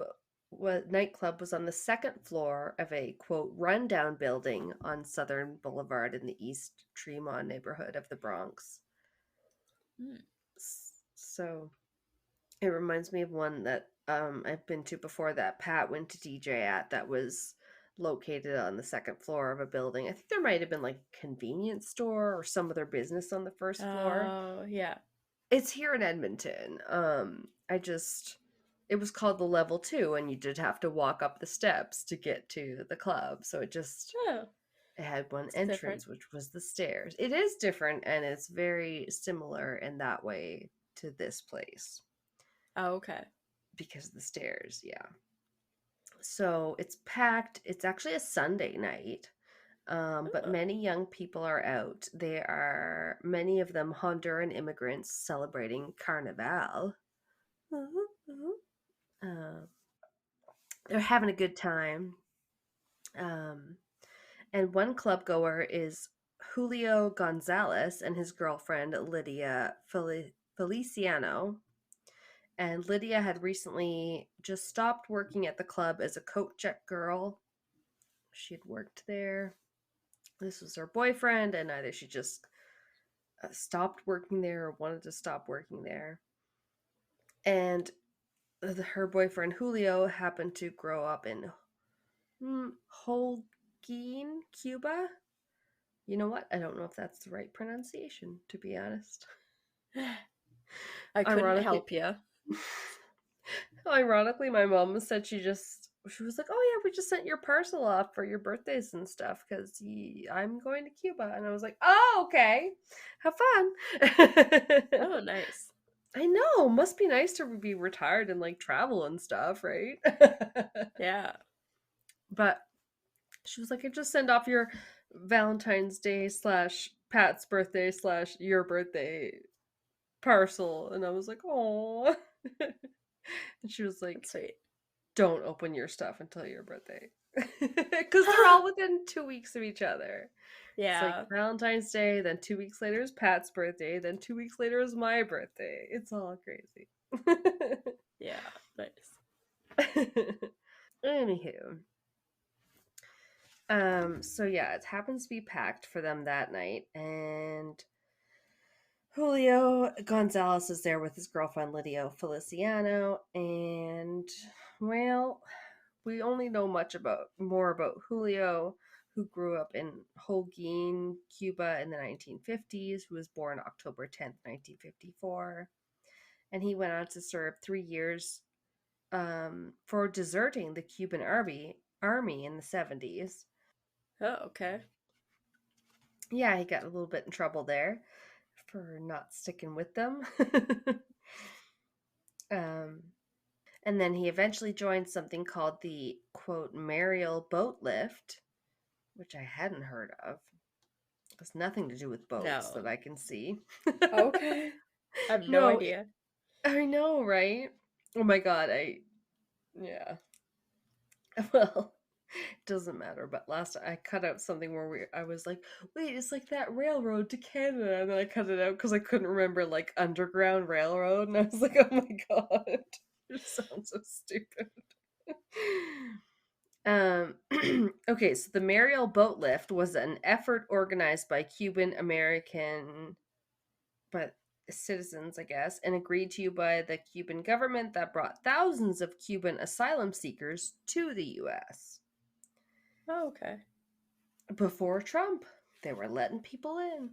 nightclub was on the second floor of a quote rundown building on Southern Boulevard in the East Tremont neighborhood of the Bronx. Mm. So it reminds me of one that I've been to before that Pat went to DJ at that was located on the second floor of a building. I think there might have been like a convenience store or some other business on the first floor. Oh, yeah. It's here in Edmonton. It was called the Level 2 and you did have to walk up the steps to get to the club. So Oh, it had one it's different. entrance which was the stairs. It is different and it's very similar in that way to this place Oh, okay. because of the stairs, yeah. So it's packed. It's actually a Sunday night, but Oh. many young people are out. There are many of them Honduran immigrants celebrating Carnival. Uh-huh, uh-huh. Uh, they're having a good time. Um, and one club goer is Julio Gonzalez and his girlfriend Lydia Feliciano. And Lydia had recently just stopped working at the club as a coat check girl. She had worked there. This was her boyfriend, and either she just stopped working there or wanted to stop working there. And her boyfriend Julio happened to grow up in Holguin, Cuba. You know what? I don't know if that's the right pronunciation, to be honest. I couldn't Ironically, help you. ironically, my mom said she was like, "Oh yeah, we just sent your parcel off for your birthdays and stuff because I'm going to Cuba," and I was like, "Oh okay, have fun." Oh, nice. I know, must be nice to be retired and like travel and stuff, right? Yeah. But she was like, "I just send off your Valentine's Day / Pat's birthday / your birthday parcel," and I was like, "Oh," and she was like, That's sweet. "Don't open your stuff until your birthday," because they're all within 2 weeks of each other. It's like Yeah. Valentine's Day, then 2 weeks later is Pat's birthday, then 2 weeks later is my birthday. It's all crazy. Yeah. Nice. Anywho, so yeah, it happens to be packed for them that night, and Julio Gonzalez is there with his girlfriend Lydia Feliciano, and well, we only know more about Julio, who grew up in Holguin, Cuba in the 1950s, who was born October 10th, 1954, and he went on to serve 3 years for deserting the Cuban army in the 70s. Oh, okay. Yeah, he got a little bit in trouble there for not sticking with them. um, and then he eventually joined something called the quote Mariel boat lift, which I hadn't heard of. It has nothing to do with boats No. that I can see. Okay. I have no No, idea. I know, right? Oh my god, yeah. Well, it doesn't matter. But last I cut out something where I was like, wait, it's like that railroad to Canada, and then I cut it out because I couldn't remember like Underground Railroad, and I was like, oh my god, it sounds so stupid. Um, okay, so the Mariel Boat Lift was an effort organized by Cuban American, but citizens, I guess, and agreed to by the Cuban government that brought thousands of Cuban asylum seekers to the U.S. Oh, okay. Before Trump, they were letting people in.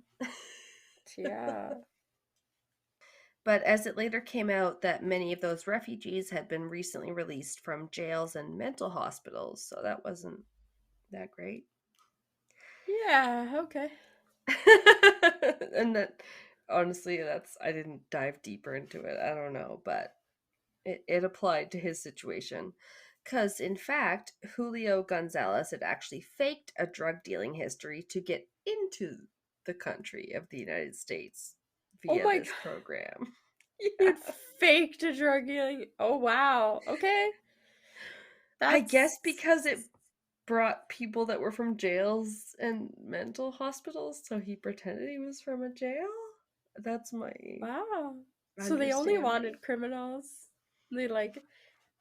Yeah. But as it later came out that many of those refugees had been recently released from jails and mental hospitals, so that wasn't that great. Yeah. Okay. And that honestly, I didn't dive deeper into it. I don't know, but it applied to his situation. Because, in fact, Julio Gonzalez had actually faked a drug dealing history to get into the country of the United States Oh via my this god. program. He Yeah. faked a drug dealing. Oh wow. Okay. I That's guess because it brought people that were from jails and mental hospitals, so he pretended he was from a jail? That's my wow. So they only understanding. wanted criminals. They like,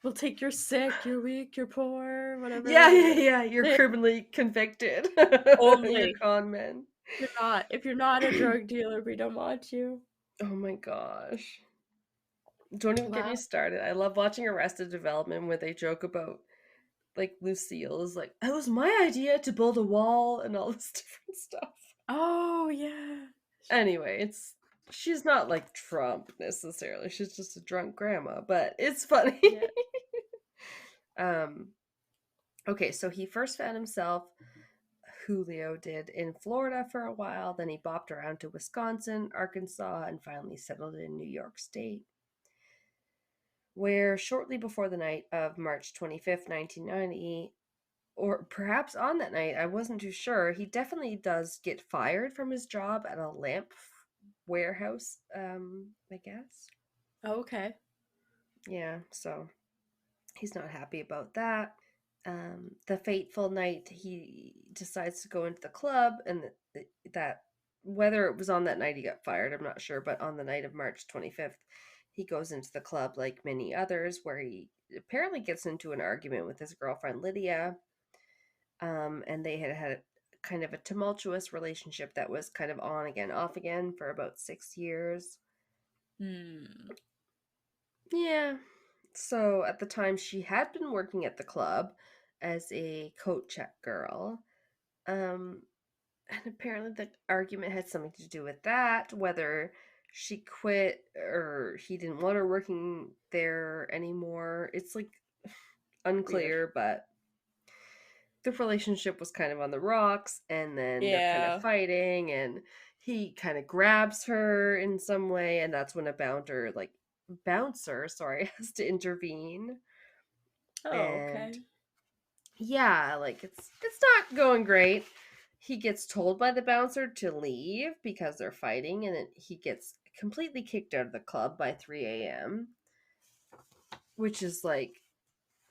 we'll take your sick, you're weak, you're poor, Yeah, whatever. yeah, yeah. You're They criminally convicted. You're only con men. if you're not a drug dealer, we don't want you. Oh my gosh. Don't even get me Wow. started. I love watching Arrested Development where they joke about like Lucille is like, it was my idea to build a wall and all this different stuff. Oh yeah. Anyway, she's not like Trump necessarily. She's just a drunk grandma, but it's funny. Yeah. um okay, so he first found himself Julio did in Florida for a while, then he bopped around to Wisconsin, Arkansas, and finally settled in New York State, where shortly before the night of March 25th, 1990, or perhaps on that night, I wasn't too sure, he definitely does get fired from his job at a lamp warehouse, I guess. Okay. Yeah, so he's not happy about that. The fateful night, he decides to go into the club, and that whether it was on that night he got fired, I'm not sure, but on the night of March 25th, he goes into the club like many others, where he apparently gets into an argument with his girlfriend Lydia. And they had kind of a tumultuous relationship that was kind of on again, off again for about 6 years. Hmm. Yeah. So at the time, she had been working at the club as a coat check girl. Um, and apparently, the argument had something to do with that, whether she quit or he didn't want her working there anymore. It's like Weird. unclear, but the relationship was kind of on the rocks, and then they're kind of Yeah. fighting, and he kind of grabs her in some way, and that's when a bouncer, sorry, has to intervene. Oh, And okay. yeah, like it's not going great. He gets told by the bouncer to leave because they're fighting, and then he gets completely kicked out of the club by 3 a.m., which is like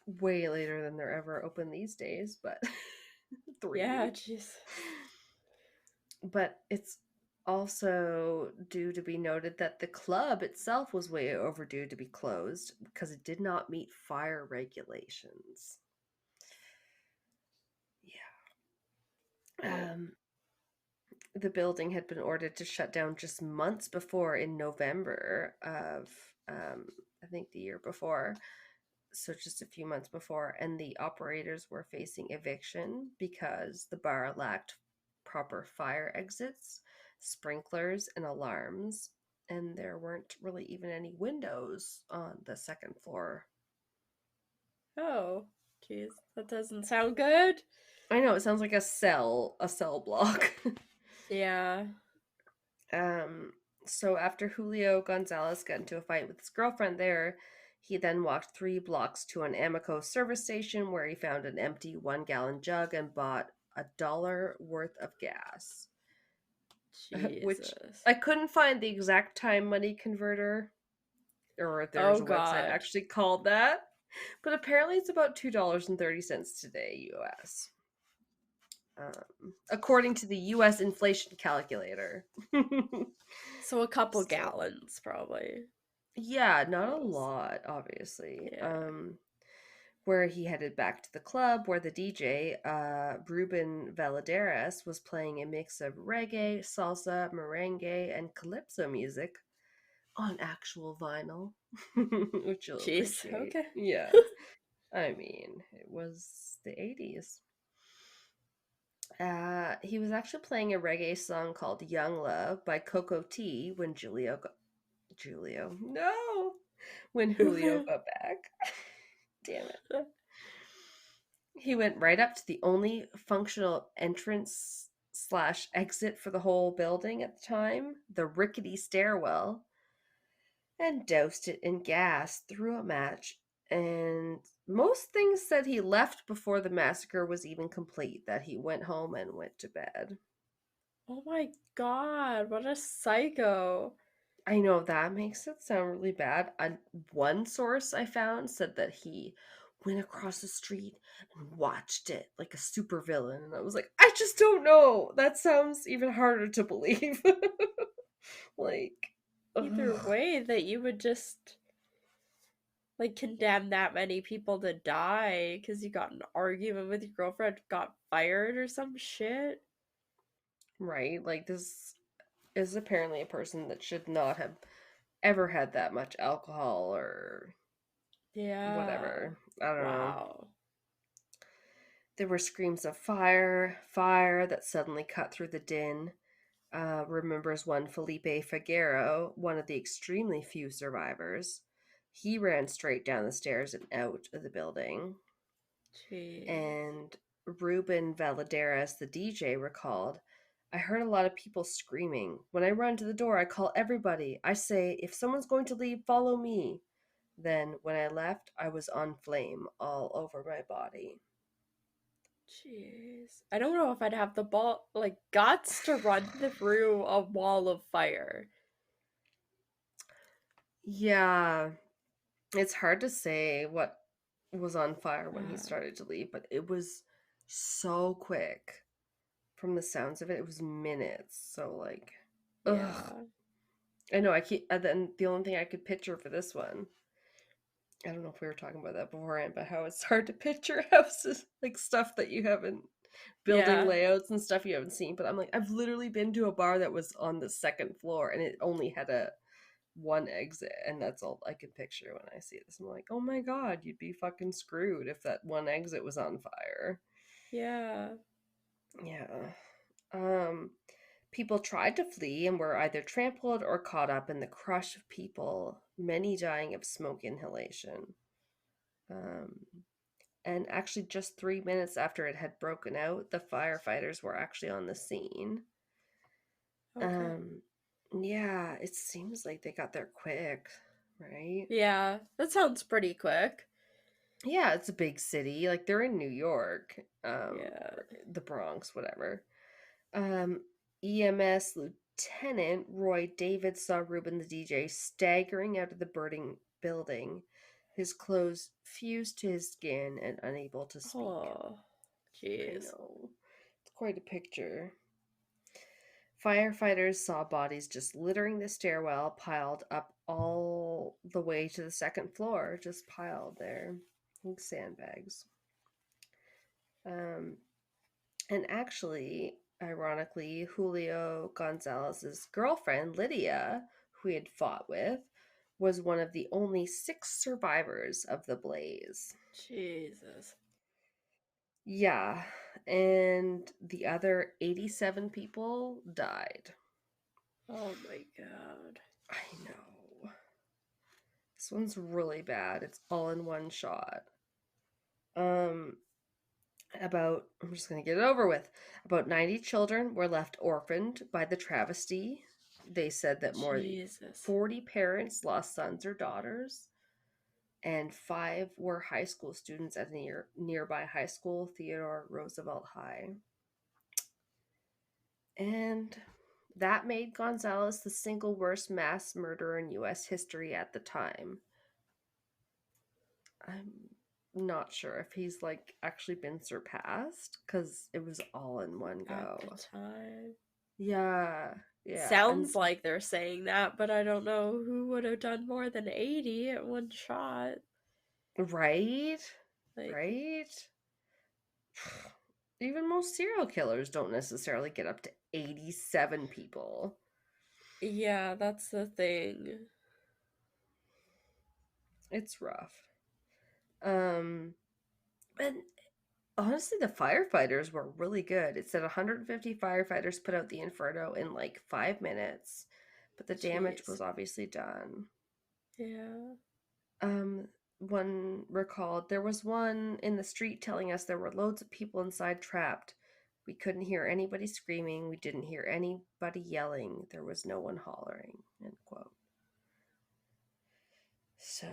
way later than they're ever open these days, but Yeah, 3. jeez. But it's also due to be noted that the club itself was way overdue to be closed because it did not meet fire regulations. Oh. Yeah. The building had been ordered to shut down just months before in November of, I think, the year before. So just a few months before. And the operators were facing eviction because the bar lacked proper fire exits, sprinklers, and alarms. And there weren't really even any windows on the second floor. Oh, jeez. That doesn't sound good. I know it sounds like a cell block. Yeah. Um, so after Julio Gonzalez got into a fight with his girlfriend there, he then walked 3 blocks to an Amoco service station where he found an empty 1 gallon jug and bought $1 worth of gas. Which Jesus. I couldn't find the exact time money converter, or if there's Oh a website God. actually called that, but apparently it's about $2.30 today, US. According to the US inflation calculator. So a couple So gallons, probably. yeah, not a Most. lot, obviously. Yeah. Where he headed back to the club where the DJ, Ruben Valadares, was playing a mix of reggae, salsa, merengue, and calypso music on actual vinyl, which you'll Jeez. appreciate. Okay. Yeah, I mean, it was the 80s. He was actually playing a reggae song called Young Love by Coco T when no, when Julio Julio. got back. Damn it. He went right up to the only functional entrance slash exit for the whole building at the time, the rickety stairwell, and doused it in gas through a match. And most things said he left before the massacre was even complete, that he went home and went to bed. Oh my God, what a psycho. I know that makes it sound really bad. One source I found said that he went across the street and watched it like a supervillain, and I was like, I just don't know. That sounds even harder to believe. Like, Either ugh. way, that you would just like condemn that many people to die because you got an argument with your girlfriend, got fired or some shit. Right? Like, this is apparently a person that should not have ever had that much alcohol or Yeah. whatever. I don't know. Wow. There were screams of fire, fire that suddenly cut through the din. Remembers one Felipe Figuero, one of the extremely few survivors. He ran straight down the stairs and out of the building. Jeez. And Ruben Valadares, the DJ, recalled, I heard a lot of people screaming. When I run to the door, I call everybody. I say, if someone's going to leave, follow me. Then, when I left, I was on flame all over my body. Jeez. I don't know if I'd have the ball like guts to run through a wall of fire. Yeah, it's hard to say what was on fire when he Uh, started to leave, but it was so quick. From the sounds of it, it was minutes. So like, ugh. yeah. I know. I keep. And then the only thing I could picture for this one, I don't know if we were talking about that beforehand, but how it's hard to picture houses, like stuff that you haven't. building Yeah. layouts and stuff you haven't seen. But I'm like, I've literally been to a bar that was on the second floor and it only had a one exit, and that's all I can picture when I see this. I'm like, oh my god, you'd be fucking screwed if that one exit was on fire. Yeah. Yeah. Um, People tried to flee and were either trampled or caught up in the crush of people, many dying of smoke inhalation. Um, and actually, just 3 minutes after it had broken out, the firefighters were actually on the scene. Okay. Um, yeah, it seems like they got there quick, right? Yeah. That sounds pretty quick. Yeah, it's a big city. Like they're in New York, Yeah. or the Bronx, whatever. Um, EMS Lieutenant Roy David saw Ruben the DJ staggering out of the burning building, his clothes fused to his skin and unable to speak. Oh, I jeez. know. It's quite a picture. Firefighters saw bodies just littering the stairwell, piled up all the way to the second floor, just piled there like sandbags. Um, And actually, ironically, Julio Gonzalez's girlfriend, Lydia, who he had fought with, was one of the only 6 survivors of the blaze. Jesus. Yeah, and the other 87 people died. Oh my god. I know. This one's really bad. It's all in one shot. Um, I'm just going to get it over with. About 90 children were left orphaned by the travesty. They said that more than Jesus. 40 parents lost sons or daughters, and 5 were high school students at a nearby high school, Theodore Roosevelt High. And that made Gonzalez the single worst mass murderer in U.S. history at the time. I'm not sure if he's like actually been surpassed because it was all in one At go. the time. Yeah, yeah, and Sounds like they're saying that, but I don't know who would have done more than 80 at one shot. right, Like, right. Even most serial killers don't necessarily get up to 87 people. yeah, that's the thing. It's rough. And honestly, the firefighters were really good. It said 150 firefighters put out the inferno in like 5 minutes, but the damage Jeez. was obviously done. Yeah. Um, One recalled there was one in the street telling us there were loads of people inside trapped. We couldn't hear anybody screaming. We didn't hear anybody yelling. There was no one hollering. End quote. So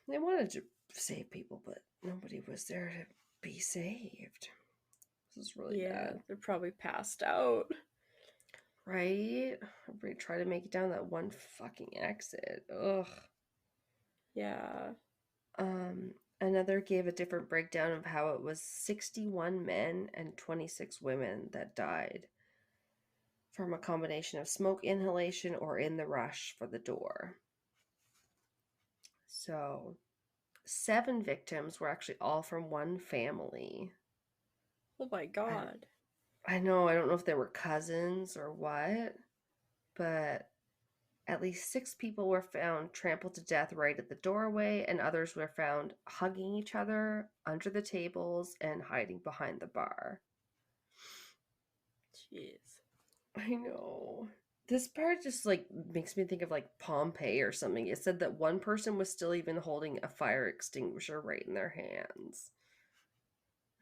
they wanted to save people, but nobody was there to be saved. This is really Yeah, bad. they're probably passed out. Right? Everybody try to make it down that one fucking exit. Ugh. Yeah. Um, Another gave a different breakdown of how it was 61 men and 26 women that died from a combination of smoke inhalation or in the rush for the door. So, 7 victims were actually all from one family. Oh my I, god. I know, I don't know if they were cousins or what, but at least 6 people were found trampled to death right at the doorway, and others were found hugging each other under the tables and hiding behind the bar. Jeez. I know. This part just like makes me think of like Pompeii or something. It said that one person was still even holding a fire extinguisher right in their hands.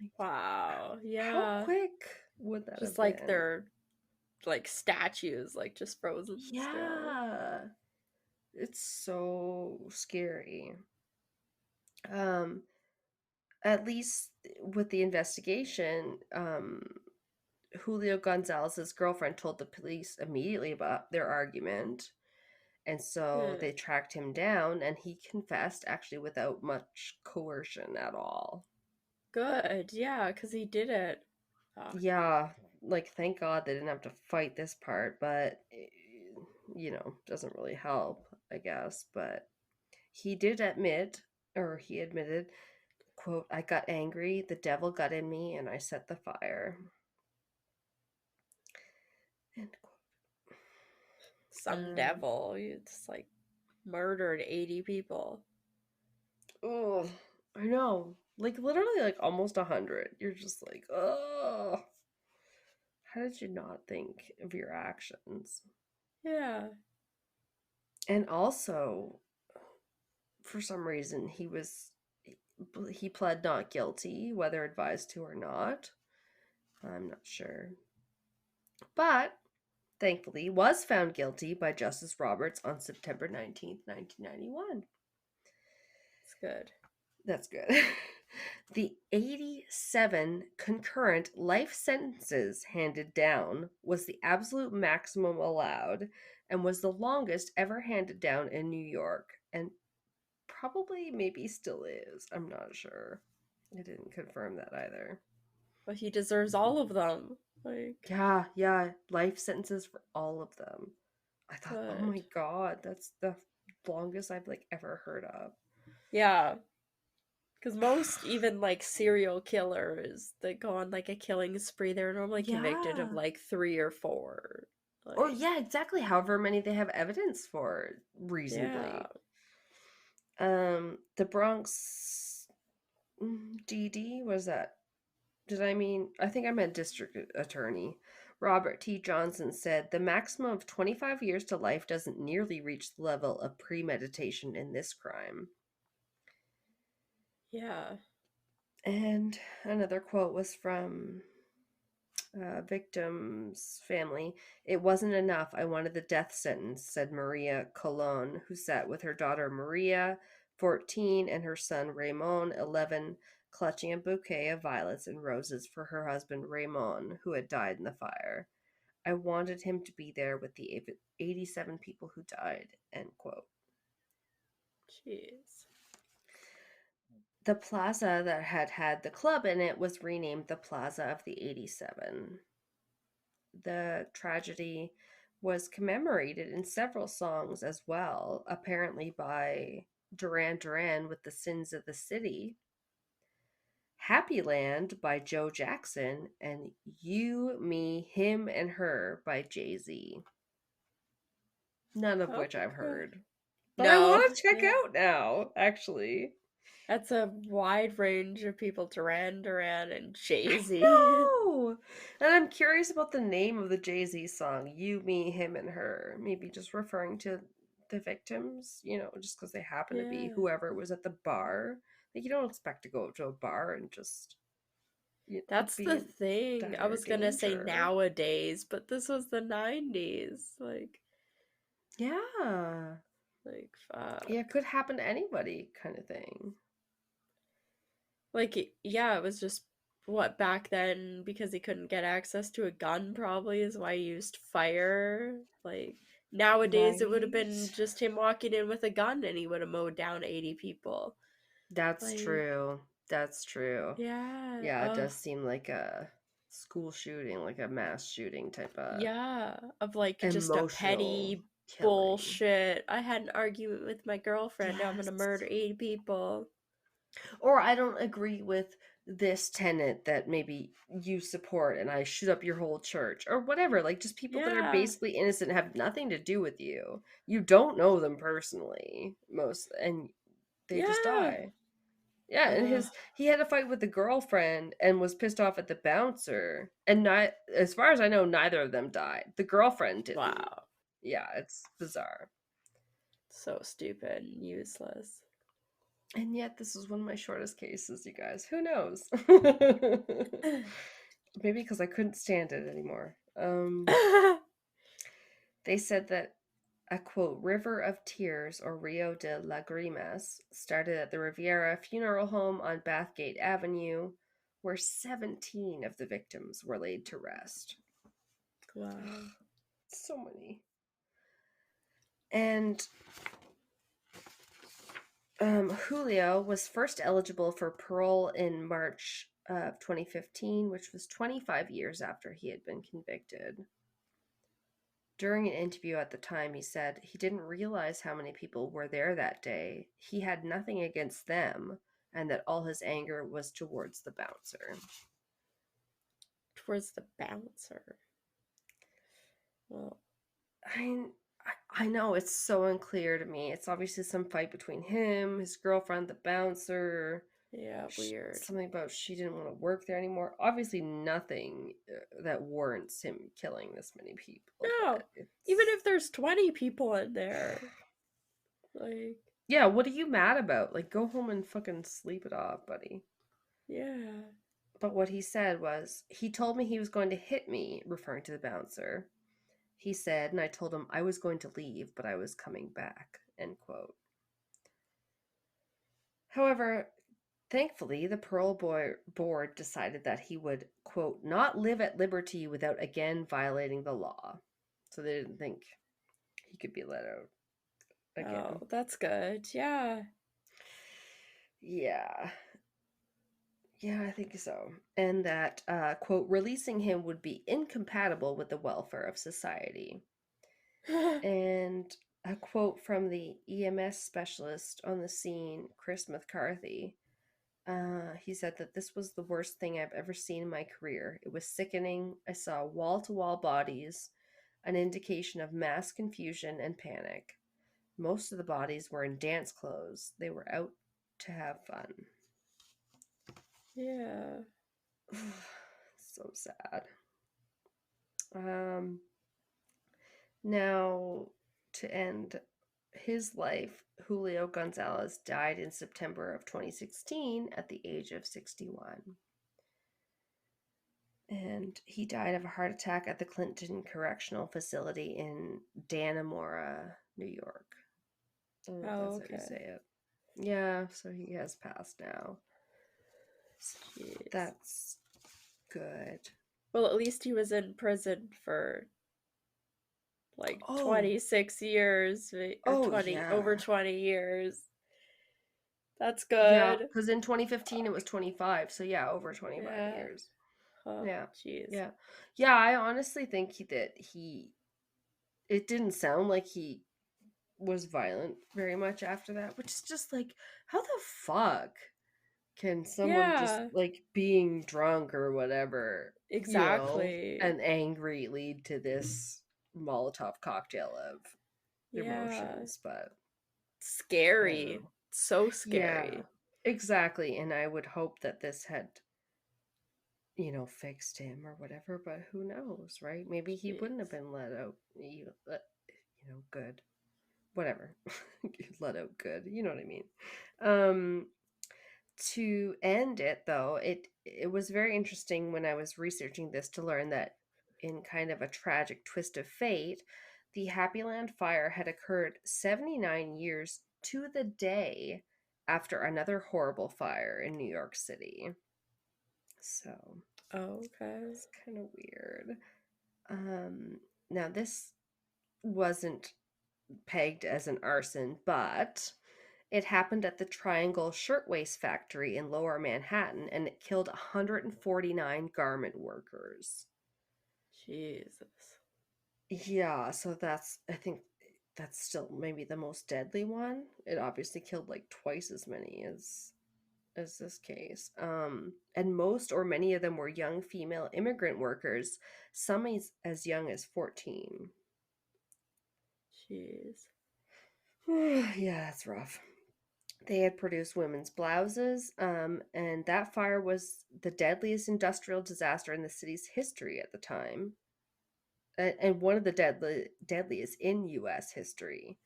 Like, Wow. how Yeah. quick would that Just have like been? they're like statues, like just frozen still. Yeah. It's so scary. Um, at least with the investigation, Julio Gonzalez's girlfriend told the police immediately about their argument. And so Hmm. they tracked him down and he confessed actually without much coercion at all. Good. Yeah, because he did it. Oh, Yeah, like thank God they didn't have to fight this part, but doesn't really help, I guess. But he did admit, or he admitted, quote, I got angry, the devil got in me, and I set the fire. End quote. Some devil. You just like murdered 80 people. Oh, I know. Like literally like almost 100. You're just like, oh. How did you not think of your actions? Yeah. And also, for some reason, he pled not guilty, whether advised to or not. I'm not sure. But thankfully was found guilty by Justice Roberts on September 19th, 1991. It's good. That's good. The 87 concurrent life sentences handed down was the absolute maximum allowed and was the longest ever handed down in New York, and probably maybe still is. I'm not sure. I didn't confirm that either. But he deserves all of them. Like, Yeah, life sentences for all of them. I thought, oh good. my god, that's the longest I've like ever heard of. Yeah. Because most, even like serial killers that go on like a killing spree, they're normally convicted of Yeah. like 3 or 4. Or Like, yeah, exactly. However many they have evidence for, yeah. reasonably. The Bronx DD was that? Did I mean? I think I meant district attorney. Robert T. Johnson said the maximum of 25 years to life doesn't nearly reach the level of premeditation in this crime. Yeah. And another quote was from victim's family. It wasn't enough. I wanted the death sentence, said Maria Colon, who sat with her daughter Maria, 14, and her son Ramon, 11, clutching a bouquet of violets and roses for her husband Ramon, who had died in the fire. I wanted him to be there with the 87 people who died, end quote. Jeez. The plaza that had the club in it was renamed the Plaza of the 87. The tragedy was commemorated in several songs as well, apparently by Duran Duran with The Sins of the City, Happy Land by Joe Jackson, and You, Me, Him, and Her by Jay-Z. None of which I've Okay. heard. But I No. want to check Yeah. out now, actually. That's a wide range of people. Duran Duran and I Jay-Z. know! And I'm curious about the name of the Jay-Z song, You, Me, Him, and Her. Maybe just referring to the victims, just because they happen to be Yeah. whoever was at the bar. Like, you don't expect to go to a bar and just That's be the in thing. I dire was gonna say danger. nowadays, but this was the 90s. Yeah. Fuck. Yeah, it could happen to anybody, kind of thing. Yeah, it was just what back then because he couldn't get access to a gun probably is why he used fire. Nowadays it would have been Right? just him walking in with a gun and he would have mowed down 80 people. That's Like, true. That's true. yeah, Yeah, it does seem like a school shooting, like a mass shooting type of yeah, of just a emotional petty killing. bullshit. I had an argument with my girlfriend. Now I'm gonna Yes. murder 80 people. Or I don't agree with this tenant that maybe you support and I shoot up your whole church or whatever. Like just people that are Yeah, basically innocent have nothing to do with you. You don't know them personally, and they just yeah. die. Yeah, and Ugh, he had a fight with the girlfriend and was pissed off at the bouncer. And not as far as I know, neither of them died. The girlfriend didn't. wow. Yeah, it's bizarre. So stupid and useless. And yet, this is one of my shortest cases, you guys. Who knows? Maybe because I couldn't stand it anymore. They said that a quote, river of tears or Rio de Lagrimas started at the Riviera Funeral Home on Bathgate Avenue, where 17 of the victims were laid to rest. Wow. So many. And Julio was first eligible for parole in March of 2015, which was 25 years after he had been convicted. During an interview at the time, he said he didn't realize how many people were there that day. He had nothing against them, and that all his anger was towards the bouncer. Towards the bouncer. Well, I know it's so unclear to me. It's obviously some fight between him, his girlfriend, the bouncer. yeah, weird. Something about she didn't want to work there anymore. Obviously, nothing that warrants him killing this many people. No, even if there's 20 people in there, like, yeah, what are you mad about? Like, go home and fucking sleep it off, buddy. yeah. But what he said was, he told me he was going to hit me, referring to the bouncer. He said, and I told him I was going to leave, but I was coming back, end quote. However, thankfully, the parole board decided that he would, quote, not live at liberty without again violating the law. So they didn't think he could be let out again. Oh, that's good. Yeah. Yeah. Yeah, I think so. And that, quote, releasing him would be incompatible with the welfare of society. And a quote from the EMS specialist on the scene, Chris McCarthy. He said that this was the worst thing I've ever seen in my career. It was sickening. I saw wall to wall bodies, an indication of mass confusion and panic. Most of the bodies were in dance clothes. They were out to have fun. Yeah. So sad. Now, to end his life, Julio Gonzalez died in September of 2016 at the age of 61. And he died of a heart attack at the Clinton Correctional Facility in Dannemora, New York. I don't know if that's how you say it. Yeah, so he has passed now. Jeez. That's good. Well, at least he was in prison for like 26 years or 20 over 20 years. That's good. Yeah, because in 2015 it was 25, so yeah, over 25 years. Yeah. Jeez. Yeah. Yeah, I honestly think it didn't sound like he was violent very much after that, which is just like, how the fuck can someone just like being drunk or whatever, exactly, and angry lead to this Molotov cocktail of emotions? But scary, so scary. Yeah, exactly. And I would hope that this had fixed him or whatever, but who knows, right? Maybe he wouldn't have been let out, good. Whatever. Let out good. You know what I mean? To end it though, it was very interesting when I was researching this to learn that in kind of a tragic twist of fate, the Happyland fire had occurred 79 years to the day after another horrible fire in New York City. So, okay. It's kind of weird. Now this wasn't pegged as an arson, but it happened at the Triangle Shirtwaist Factory in Lower Manhattan, and it killed 149 garment workers. Jesus. Yeah, so I think that's still maybe the most deadly one. It obviously killed like twice as many as this case. And most or many of them were young female immigrant workers, some as young as 14. Jeez. Yeah, that's rough. They had produced women's blouses, and that fire was the deadliest industrial disaster in the city's history at the time, and one of the deadliest in U.S. history.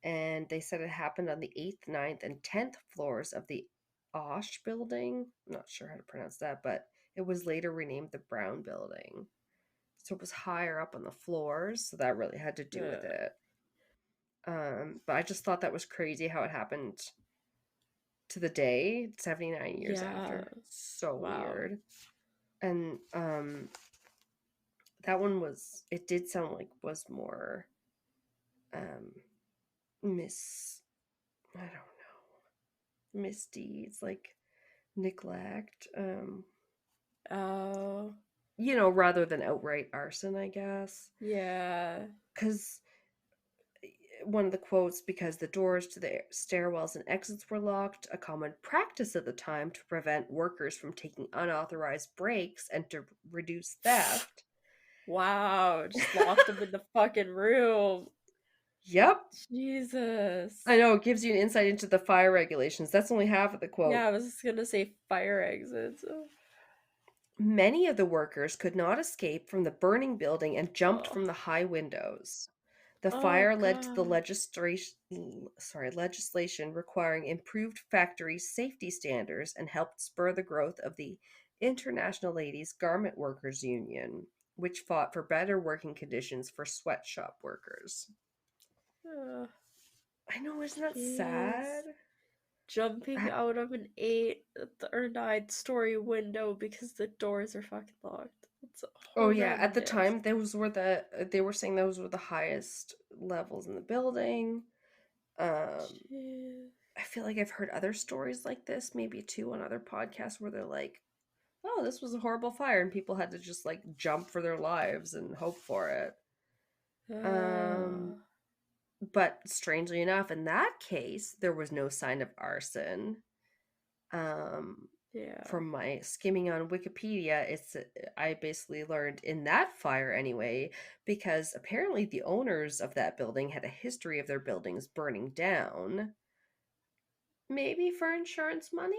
And they said it happened on the 8th, 9th, and 10th floors of the Osh building. I'm not sure how to pronounce that, but it was later renamed the Brown building. So it was higher up on the floors, so that really had to do with it. But I just thought that was crazy how it happened to the day 79 years after. So weird. And that one it did sound like was more I don't know, misdeeds, like neglect, rather than outright arson, I guess. Yeah, because one of the quotes, because the doors to the stairwells and exits were locked, a common practice at the time to prevent workers from taking unauthorized breaks and to reduce theft. Wow, just locked them in the fucking room. Yep. Jesus. I know, it gives you an insight into the fire regulations. That's only half of the quote. Yeah, I was just gonna say fire exits. Many of the workers could not escape from the burning building and jumped Oh, from the high windows. The oh fire led to the God. legislation requiring improved factory safety standards and helped spur the growth of the International Ladies Garment Workers Union, which fought for better working conditions for sweatshop workers. Oh, I know, isn't that jeez. sad? Jumping out of an 8 or 9-story window because the doors are fucking locked. It's Oh yeah, at the horrendous. time they were saying those were the highest levels in the building. Jeez. I feel like I've heard other stories like this, maybe too, on other podcasts where they're like, "Oh, this was a horrible fire," and people had to just like jump for their lives and hope for it. Uh, But strangely enough, in that case, there was no sign of arson. Um, yeah. from my skimming on Wikipedia, I basically learned in that fire anyway, because apparently the owners of that building had a history of their buildings burning down. Maybe for insurance money?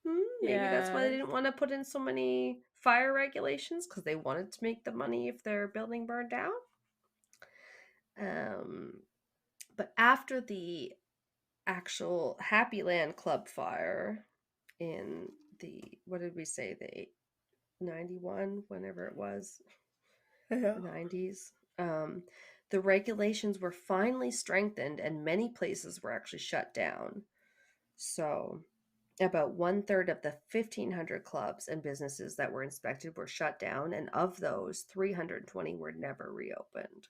Maybe that's why they Yeah. didn't want to put in so many fire regulations, because they wanted to make the money if their building burned down. But after the actual Happy Land Club fire in the, what did we say, the 91, whenever it was, Yeah. the 90s, the regulations were finally strengthened and many places were actually shut down. So about 1/3 of the 1,500 clubs and businesses that were inspected were shut down, and of those 320 were never reopened.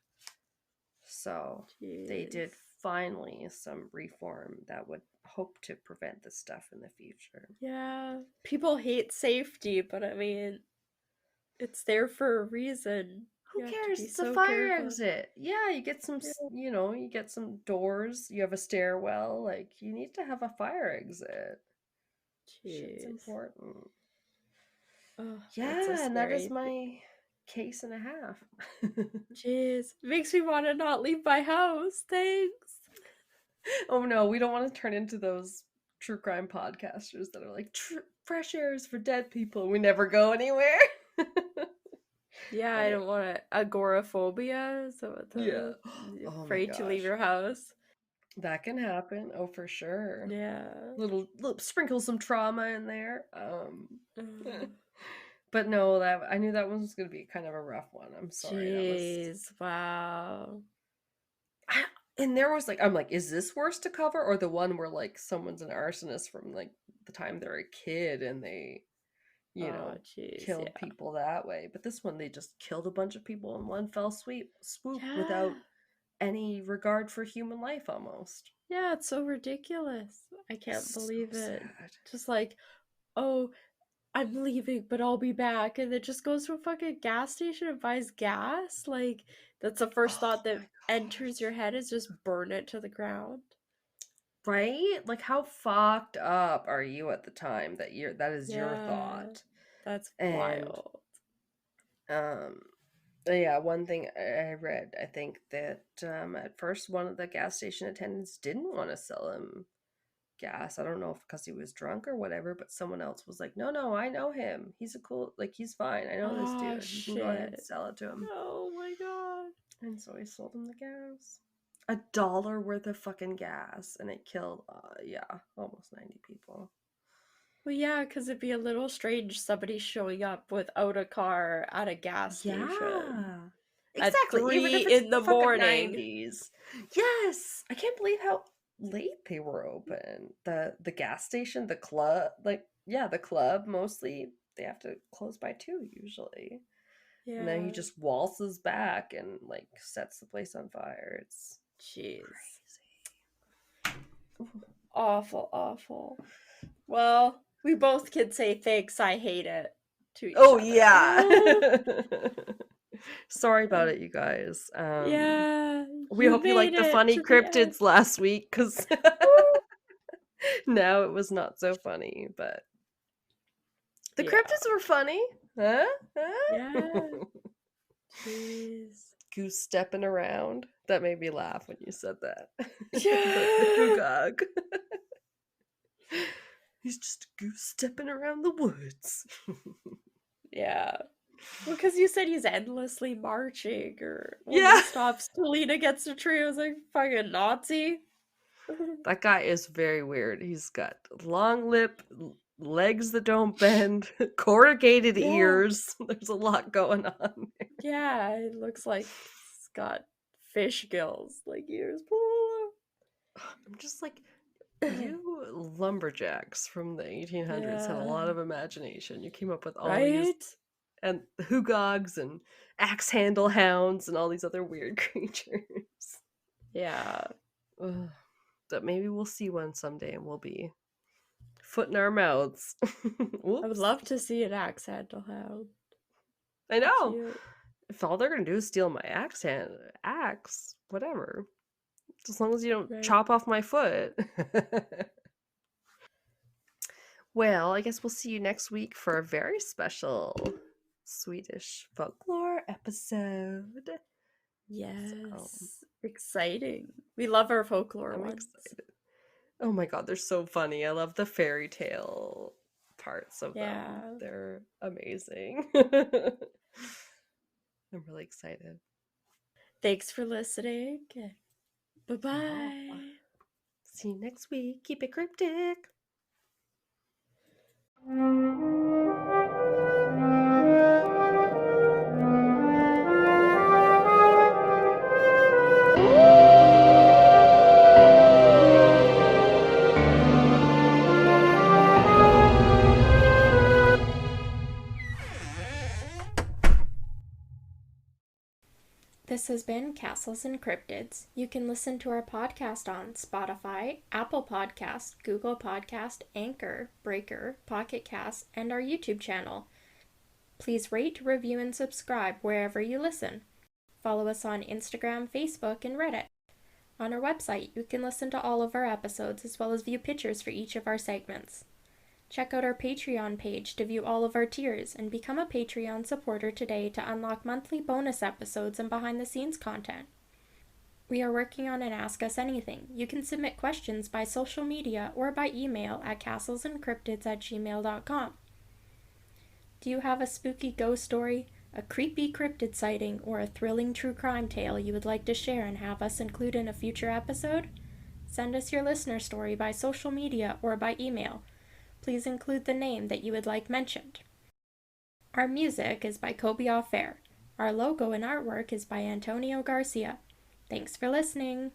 So they did Jeez. finally some reform that would hope to prevent this stuff in the future. Yeah. People hate safety, but I mean, it's there for a reason. Who You have to cares? be It's a so fire careful. exit. Yeah, you get some, Yeah. you get some doors, you have a stairwell. Like, you need to have a fire exit. Shit's Jeez. important. Oh, that's so Yeah, and that is scary. my case and a half. Jeez. Makes me want to not leave my house. Thanks. Oh no, we don't want to turn into those true crime podcasters that are like, fresh air is for dead people. We never go anywhere. Yeah, I don't want agoraphobia. So Yeah. the Oh my afraid to leave gosh. your house. That can happen. Oh, for sure. Yeah. Little sprinkle some trauma in there. Uh, But no, that I knew that one was gonna be kind of a rough one. I'm sorry. That was, Jeez. Wow. and there was like, I'm like, is this worse to cover, or the one where like someone's an arsonist from like the time they're a kid and they, Oh, jeez. killed Yeah. people that way? But this one, they just killed a bunch of people in one fell swoop Yeah. without any regard for human life almost. Yeah, it's so ridiculous. I can't So believe it. sad. Just like, oh, I'm leaving, but I'll be back. And then just goes to a fucking gas station and buys gas. Like, that's the first Oh thought that my enters your gosh. head is just burn it to the ground. Right? Like, how fucked up are you at the time that is your Yeah, thought? that's And wild. um yeah, one thing I read, I think that at first one of the gas station attendants didn't want to sell him gas. I don't know if because he was drunk or whatever, but someone else was like, no, I know him. He's a cool, like, he's fine. I know this Oh, dude. You can go ahead and shit. sell it to him. Oh my god. And so he sold him the gas. $1 worth of fucking gas, and it killed, yeah, almost 90 people. Well, yeah, because it'd be a little strange somebody showing up without a car at a gas station Yeah. at Exactly. Even 3 if it's in the the fucking morning. 90s. Yes. I can't believe how late they were open. The gas station, the club, like, yeah, the club mostly they have to close by 2 usually. And then he Yeah. just waltzes back and like sets the place on fire. It's Jeez. crazy. Ooh. Awful, awful. Well, we both can say thanks, I hate it to each Oh other. yeah. Sorry about it, you guys. Yeah, We You hope you made liked the it funny to the end. cryptids last week, because Woo! now it was not so funny, but the Yeah. cryptids were funny. Huh? Huh? Yeah. Jeez. Goose stepping around. That made me laugh when you said that. The Yeah. Hugog. He's just a goose stepping around the woods. Yeah. Well, because you said he's endlessly marching or only Yeah. stops to lean against a tree. I was like, fucking Nazi. That guy is very weird. He's got long lip, legs that don't bend, corrugated Yeah. ears. There's a lot going on. Yeah. It looks like he's got fish gills, like ears. I'm just like, you lumberjacks from the 1800s had a Yeah. lot of imagination. You came up with all these, Right? and Hugogs and axe handle hounds and all these other weird creatures. Yeah. Ugh. That maybe we'll see one someday and we'll be foot in our mouths. I would Whoops. love to see an axe handle hound. I know. Cute. If all they're gonna do is steal my axe, whatever. As long as you don't Right. chop off my foot. Well, I guess we'll see you next week for a very special Swedish folklore episode. Yes. So, Exciting. We love our folklore I'm ones. excited. Oh my god, they're so funny. I love the fairy tale parts of them. Yeah. They're amazing. I'm really excited. Thanks for listening. Bye Oh, bye. see you next week. Keep it cryptic. This has been Castles and Cryptids. You can listen to our podcast on Spotify, Apple Podcast, Google Podcast, Anchor, Breaker, Pocket Cast, and our YouTube channel. Please rate, review, and subscribe wherever you listen. Follow us on Instagram, Facebook, and Reddit. On our website, you can listen to all of our episodes as well as view pictures for each of our segments. Check out our Patreon page to view all of our tiers and become a Patreon supporter today to unlock monthly bonus episodes and behind-the-scenes content. We are working on an Ask Us Anything. You can submit questions by social media or by email at castlesandcryptids@gmail.com. Do you have a spooky ghost story, a creepy cryptid sighting, or a thrilling true crime tale you would like to share and have us include in a future episode? Send us your listener story by social media or by email. Please include the name that you would like mentioned. Our music is by Kobe Fair. Our logo and artwork is by Antonio Garcia. Thanks for listening.